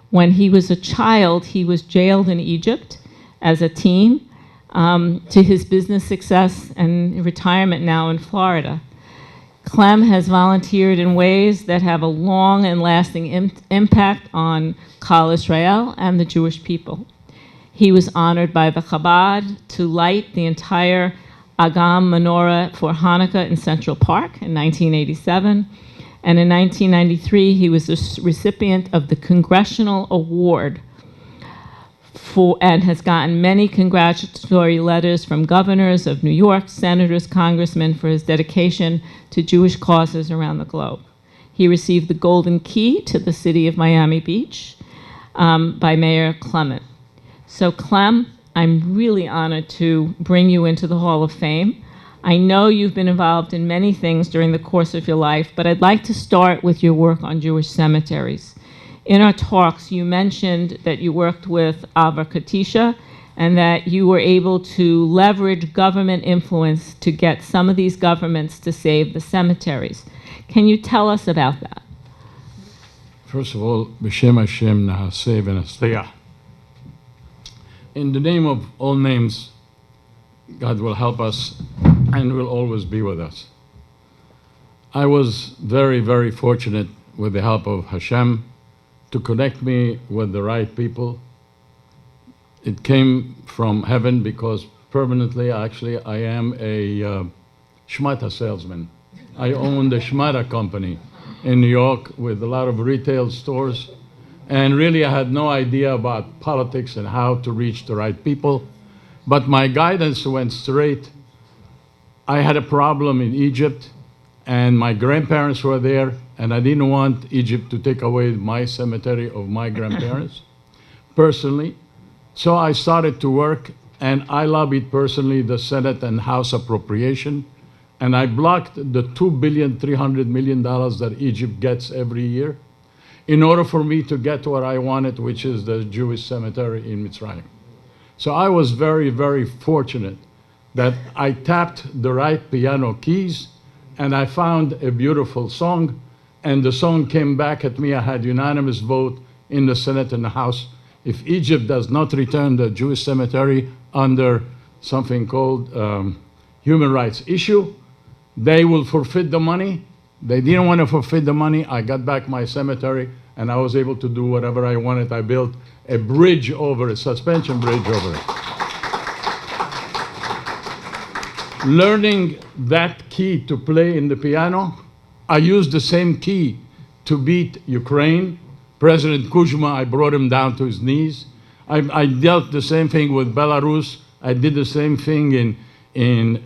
when he was a child, he was jailed in Egypt as a teen, to his business success and retirement now in Florida. Clem has volunteered in ways that have a long and lasting impact on Kal Israel and the Jewish people. He was honored by the Chabad to light the entire Agam menorah for Hanukkah in Central Park in 1987. And in 1993, he was the recipient of the Congressional Award and has gotten many congratulatory letters from governors of New York, senators, congressmen for his dedication to Jewish causes around the globe. He received the Golden Key to the city of Miami Beach by Mayor Clement. So Clem, I'm really honored to bring you into the Hall of Fame. I know you've been involved in many things during the course of your life, but I'd like to start with your work on Jewish cemeteries. In our talks, you mentioned that you worked with Ava Katisha and that you were able to leverage government influence to get some of these governments to save the cemeteries. Can you tell us about that? First of all, B'Shem Hashem Nahaseh V'Nasliyah. In the name of all names, God will help us and will always be with us. I was very, very fortunate with the help of Hashem to connect me with the right people. It came from heaven because permanently, actually, I am a shmata salesman. I own the shmata company in New York with a lot of retail stores. And really, I had no idea about politics and how to reach the right people. But my guidance went straight. I had a problem in Egypt, and my grandparents were there, and I didn't want Egypt to take away my cemetery of my grandparents, personally. So I started to work, and I lobbied personally the Senate and House appropriation, and I blocked the $2,300,000,000 that Egypt gets every year in order for me to get what I wanted, which is the Jewish cemetery in Mitzrayim. So I was very, very fortunate that I tapped the right piano keys, and I found a beautiful song, and the song came back at me. I had unanimous vote in the Senate and the House. If Egypt does not return the Jewish cemetery under something called human rights issue, they will forfeit the money. They didn't want to forfeit the money. I got back my cemetery, and I was able to do whatever I wanted. I built a bridge over it, a suspension bridge over it. Learning that key to play in the piano, I used the same key to beat Ukraine. President Kuzma, I brought him down to his knees. I dealt the same thing with Belarus. I did the same thing in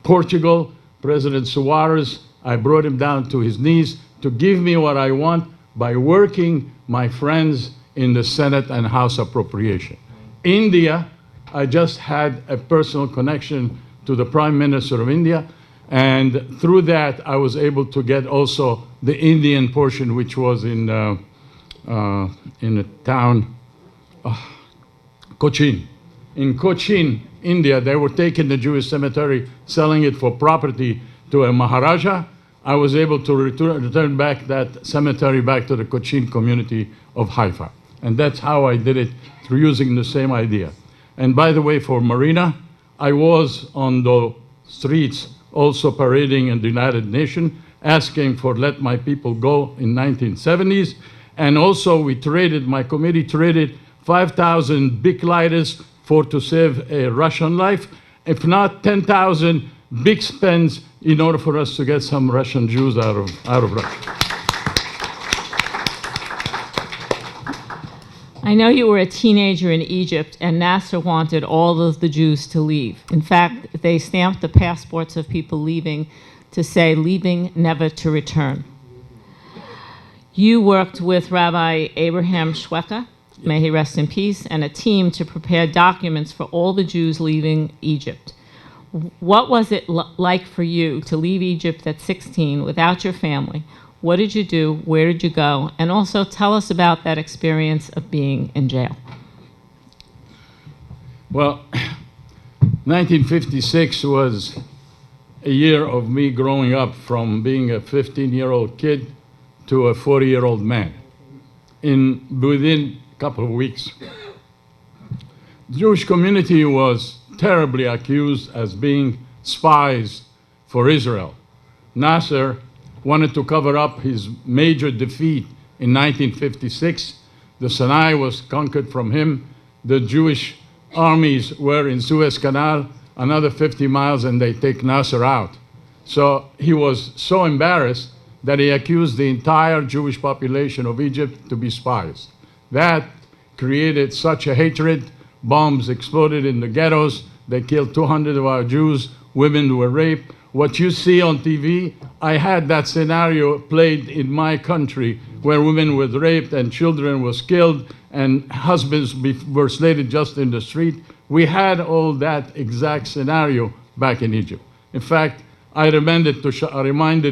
Portugal. President Suarez, I brought him down to his knees to give me what I want by working my friends in the Senate and House appropriation. India, I just had a personal connection to the Prime Minister of India, and through that I was able to get also the Indian portion, which was in a town, Cochin. In Cochin, India, they were taking the Jewish cemetery, selling it for property to a Maharaja. I was able to return back that cemetery back to the Cochin community of Haifa. And that's how I did it, through using the same idea. And by the way, for Marina, I was on the streets also parading in the United Nations, asking for let my people go in 1970s. And also we traded, my committee traded 5,000 big lighters to save a Russian life, if not 10,000 big spends in order for us to get some Russian Jews out of Russia. I know you were a teenager in Egypt, and Nasser wanted all of the Jews to leave. In fact, they stamped the passports of people leaving to say, leaving never to return. You worked with Rabbi Abraham Shweka, may he rest in peace, and a team to prepare documents for all the Jews leaving Egypt. What was it like for you to leave Egypt at 16 without your family? What did you do? Where did you go? And also tell us about that experience of being in jail. Well, 1956 was a year of me growing up from being a 15-year-old kid to a 40-year-old man. Within a couple of weeks, the Jewish community was terribly accused as being spies for Israel. Nasser wanted to cover up his major defeat in 1956. The Sinai was conquered from him. The Jewish armies were in Suez Canal, another 50 miles, and they take Nasser out. So he was so embarrassed that he accused the entire Jewish population of Egypt to be spies. That created such a hatred. Bombs exploded in the ghettos. They killed 200 of our Jews. Women were raped. What you see on TV, I had that scenario played in my country where women were raped and children was killed and husbands were slated just in the street. We had all that exact scenario back in Egypt. In fact, I reminded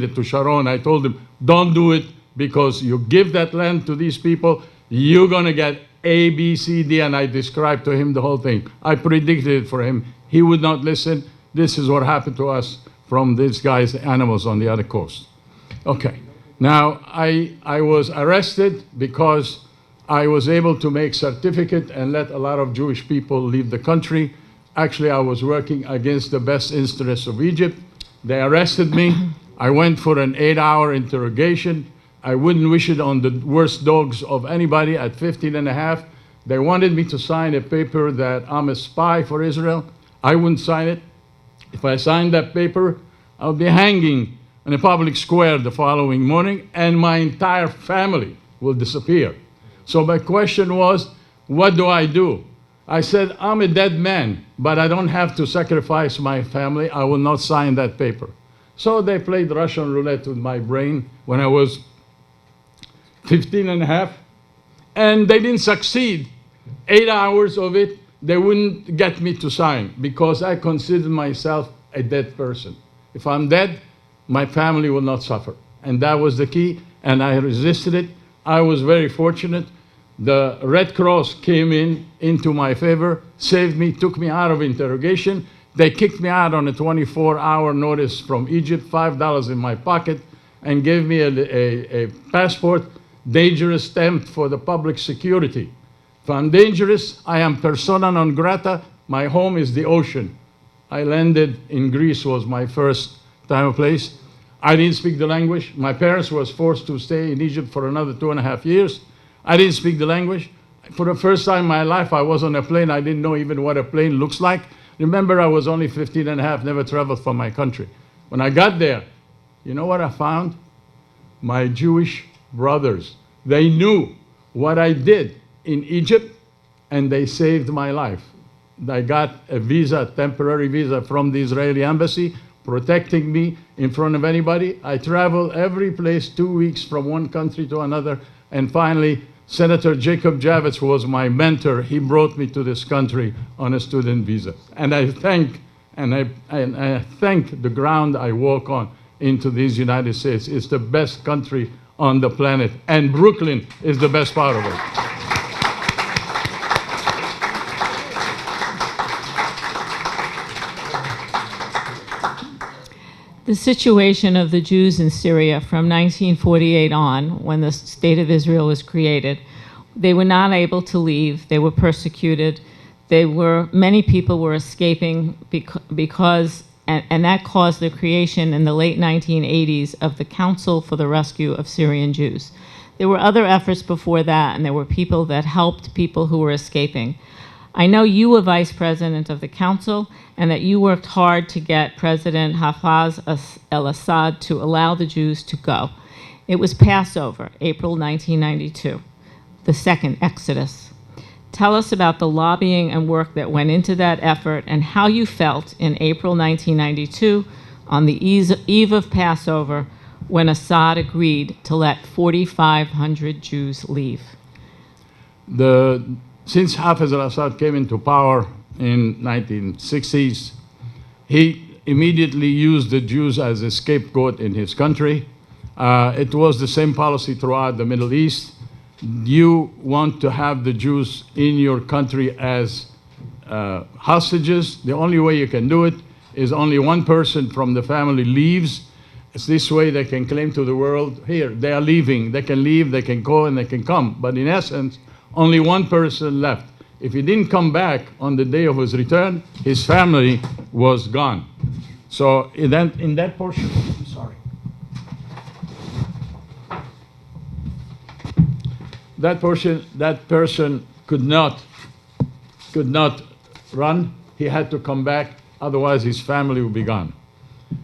it to Sharon. I told him, don't do it, because you give that land to these people, you're going to get A, B, C, D, and I described to him the whole thing. I predicted it for him. He would not listen. This is what happened to us from these guys, the animals on the other coast. Okay, now I was arrested because I was able to make certificate and let a lot of Jewish people leave the country. Actually, I was working against the best interests of Egypt. They arrested me. I went for an 8-hour interrogation. I wouldn't wish it on the worst dogs of anybody at 15 and a half. They wanted me to sign a paper that I'm a spy for Israel. I wouldn't sign it. If I signed that paper, I would be hanging in a public square the following morning, and my entire family will disappear. So my question was, what do? I said, I'm a dead man, but I don't have to sacrifice my family. I will not sign that paper. So they played Russian roulette with my brain when I was 15 and a half, and they didn't succeed. 8 hours of it, they wouldn't get me to sign because I considered myself a dead person. If I'm dead, my family will not suffer. And that was the key, and I resisted it. I was very fortunate. The Red Cross came into my favor, saved me, took me out of interrogation. They kicked me out on a 24-hour notice from Egypt, $5 in my pocket, and gave me a passport, dangerous stamp for the public security. If I'm dangerous, I am persona non grata. My home is the ocean. I landed in Greece, was my first time of place. I didn't speak the language. My parents was forced to stay in Egypt for another 2.5 years. I didn't speak the language. For the first time in my life, I was on a plane. I didn't know even what a plane looks like. Remember, I was only 15 and a half, never traveled from my country. When I got there, you know what I found? My Jewish brothers. They knew what I did in Egypt, and they saved my life. I got a visa, temporary visa from the Israeli embassy, protecting me in front of anybody. I traveled every place 2 weeks from one country to another. And finally, Senator Jacob Javits, who was my mentor, he brought me to this country on a student visa. And I thank the ground I walk on into these United States. It's the best country on the planet. And Brooklyn is the best part of it. The situation of the Jews in Syria from 1948 on, when the State of Israel was created, they were not able to leave. They were persecuted. Many people were escaping because, and that caused the creation in the late 1980s of the Council for the Rescue of Syrian Jews. There were other efforts before that, and there were people that helped people who were escaping. I know you were vice president of the council and that you worked hard to get President Hafez al-Assad to allow the Jews to go. It was Passover, April 1992, the second Exodus. Tell us about the lobbying and work that went into that effort and how you felt in April 1992 on the eve of Passover when Assad agreed to let 4,500 Jews leave. Since Hafez al-Assad came into power in 1960s, he immediately used the Jews as a scapegoat in his country. It was the same policy throughout the Middle East. You want to have the Jews in your country as hostages. The only way you can do it is only one person from the family leaves. It's this way they can claim to the world, here, they are leaving. They can leave, they can go, and they can come. But in essence, only one person left. If he didn't come back on the day of his return, his family was gone. So in that portion, I'm sorry. That person could not run. He had to come back, otherwise his family would be gone.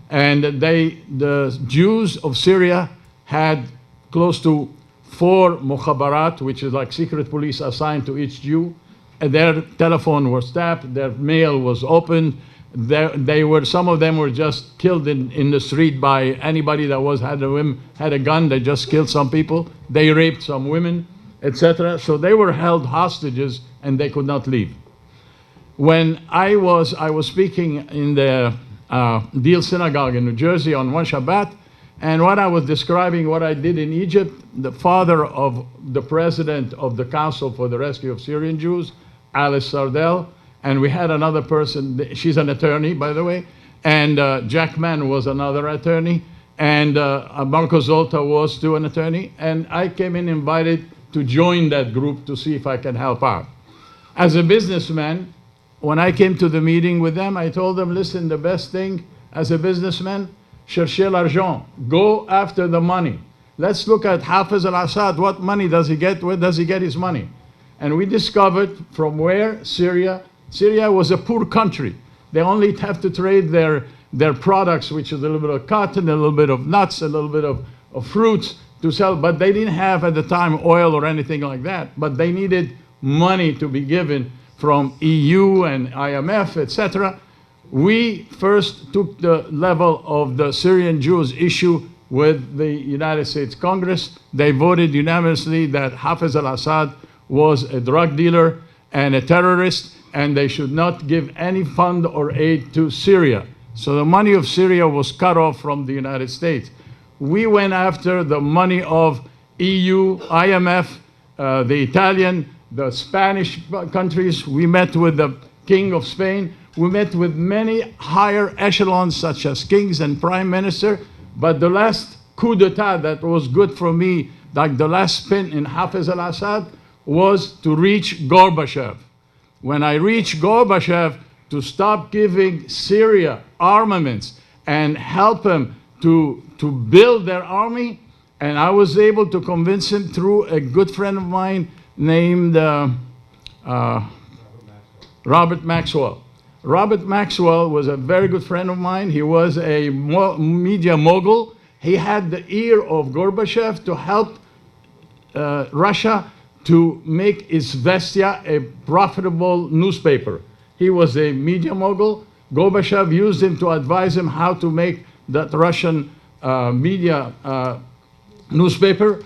And the Jews of Syria had close to 4 mukhabarat, which is like secret police assigned to each Jew. And their telephone was tapped, their mail was opened. Some of them were just killed in the street by anybody that had a gun. They just killed some people. They raped some women, etc. So they were held hostages and they could not leave. When I was speaking in the Deal Synagogue in New Jersey on one Shabbat, and what I was describing, what I did in Egypt, the father of the president of the Council for the Rescue of Syrian Jews, Alice Sardell, and we had another person, she's an attorney, by the way, and Jack Mann was another attorney, and Marco Zolta was too an attorney, and I came in invited to join that group to see if I can help out. As a businessman, when I came to the meeting with them, I told them, listen, the best thing as a businessman, cherchez l'argent, go after the money. Let's look at Hafez al-Assad. What money does he get? Where does he get his money? And we discovered from where Syria was a poor country. They only have to trade their products, which is a little bit of cotton, a little bit of nuts, a little bit of fruits to sell. But they didn't have at the time oil or anything like that. But they needed money to be given from EU and IMF, etc. We first took the level of the Syrian Jews issue with the United States Congress. They voted unanimously that Hafez al-Assad was a drug dealer and a terrorist, and they should not give any fund or aid to Syria. So the money of Syria was cut off from the United States. We went after the money of EU, IMF, the Italian, the Spanish countries. We met with the King of Spain. We met with many higher echelons, such as kings and prime minister. But the last coup d'etat that was good for me, like the last spin in Hafez al-Assad, was to reach Gorbachev. When I reached Gorbachev to stop giving Syria armaments and help them to build their army, and I was able to convince him through a good friend of mine named Robert Maxwell. Robert Maxwell was a very good friend of mine. He was a media mogul. He had the ear of Gorbachev to help Russia to make Izvestia a profitable newspaper. He was a media mogul. Gorbachev used him to advise him how to make that Russian media newspaper.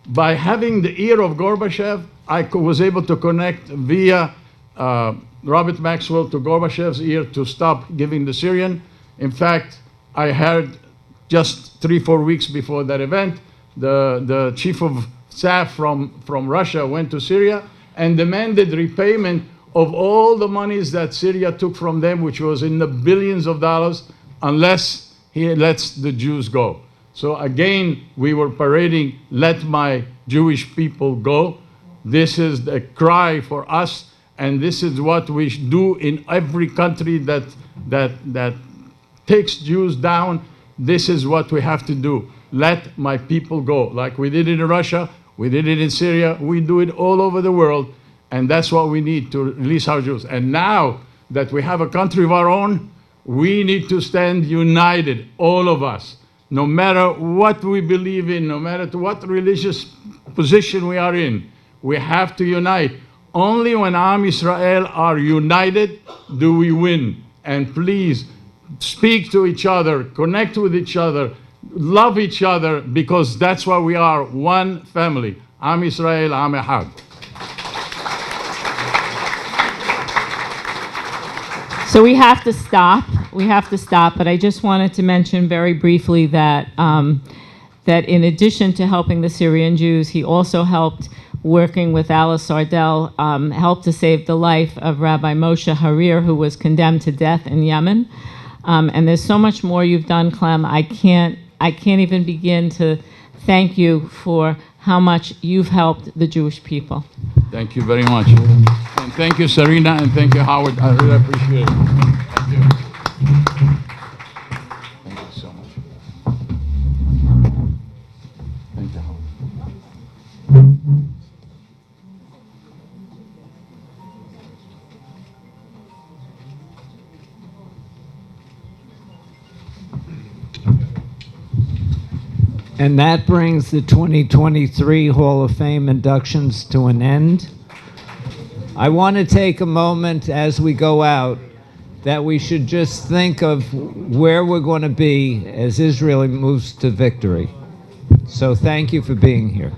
By having the ear of Gorbachev, I was able to connect via Robert Maxwell to Gorbachev's ear to stop giving the Syrian. In fact, I heard just 3-4 weeks before that event, the chief of staff from Russia went to Syria and demanded repayment of all the monies that Syria took from them, which was in the billions of dollars, unless he lets the Jews go. So again, we were parading, let my Jewish people go. This is the cry for us, and this is what we do in every country that takes Jews down. This is what we have to do. Let my people go. Like we did in Russia, we did it in Syria, we do it all over the world, and that's what we need to release our Jews. And now that we have a country of our own, we need to stand united, all of us. No matter what we believe in, no matter what religious position we are in, we have to unite. Only when Am Israel are united do we win. And please, speak to each other, connect with each other, love each other, because that's why we are one family. Am Israel, Am Echad. So we have to stop. We have to stop. But I just wanted to mention very briefly that that in addition to helping the Syrian Jews, he also helped, working with Alice Sardell, helped to save the life of Rabbi Moshe Harir, who was condemned to death in Yemen. And there's so much more you've done, Clem. I can't even begin to thank you for how much you've helped the Jewish people. Thank you very much. And thank you, Serena, and thank you, Howard. I really appreciate it. Thank you. Thank you so much. Thank you, Howard. And that brings the 2023 Hall of Fame inductions to an end. I want to take a moment as we go out that we should just think of where we're going to be as Israel moves to victory. So thank you for being here.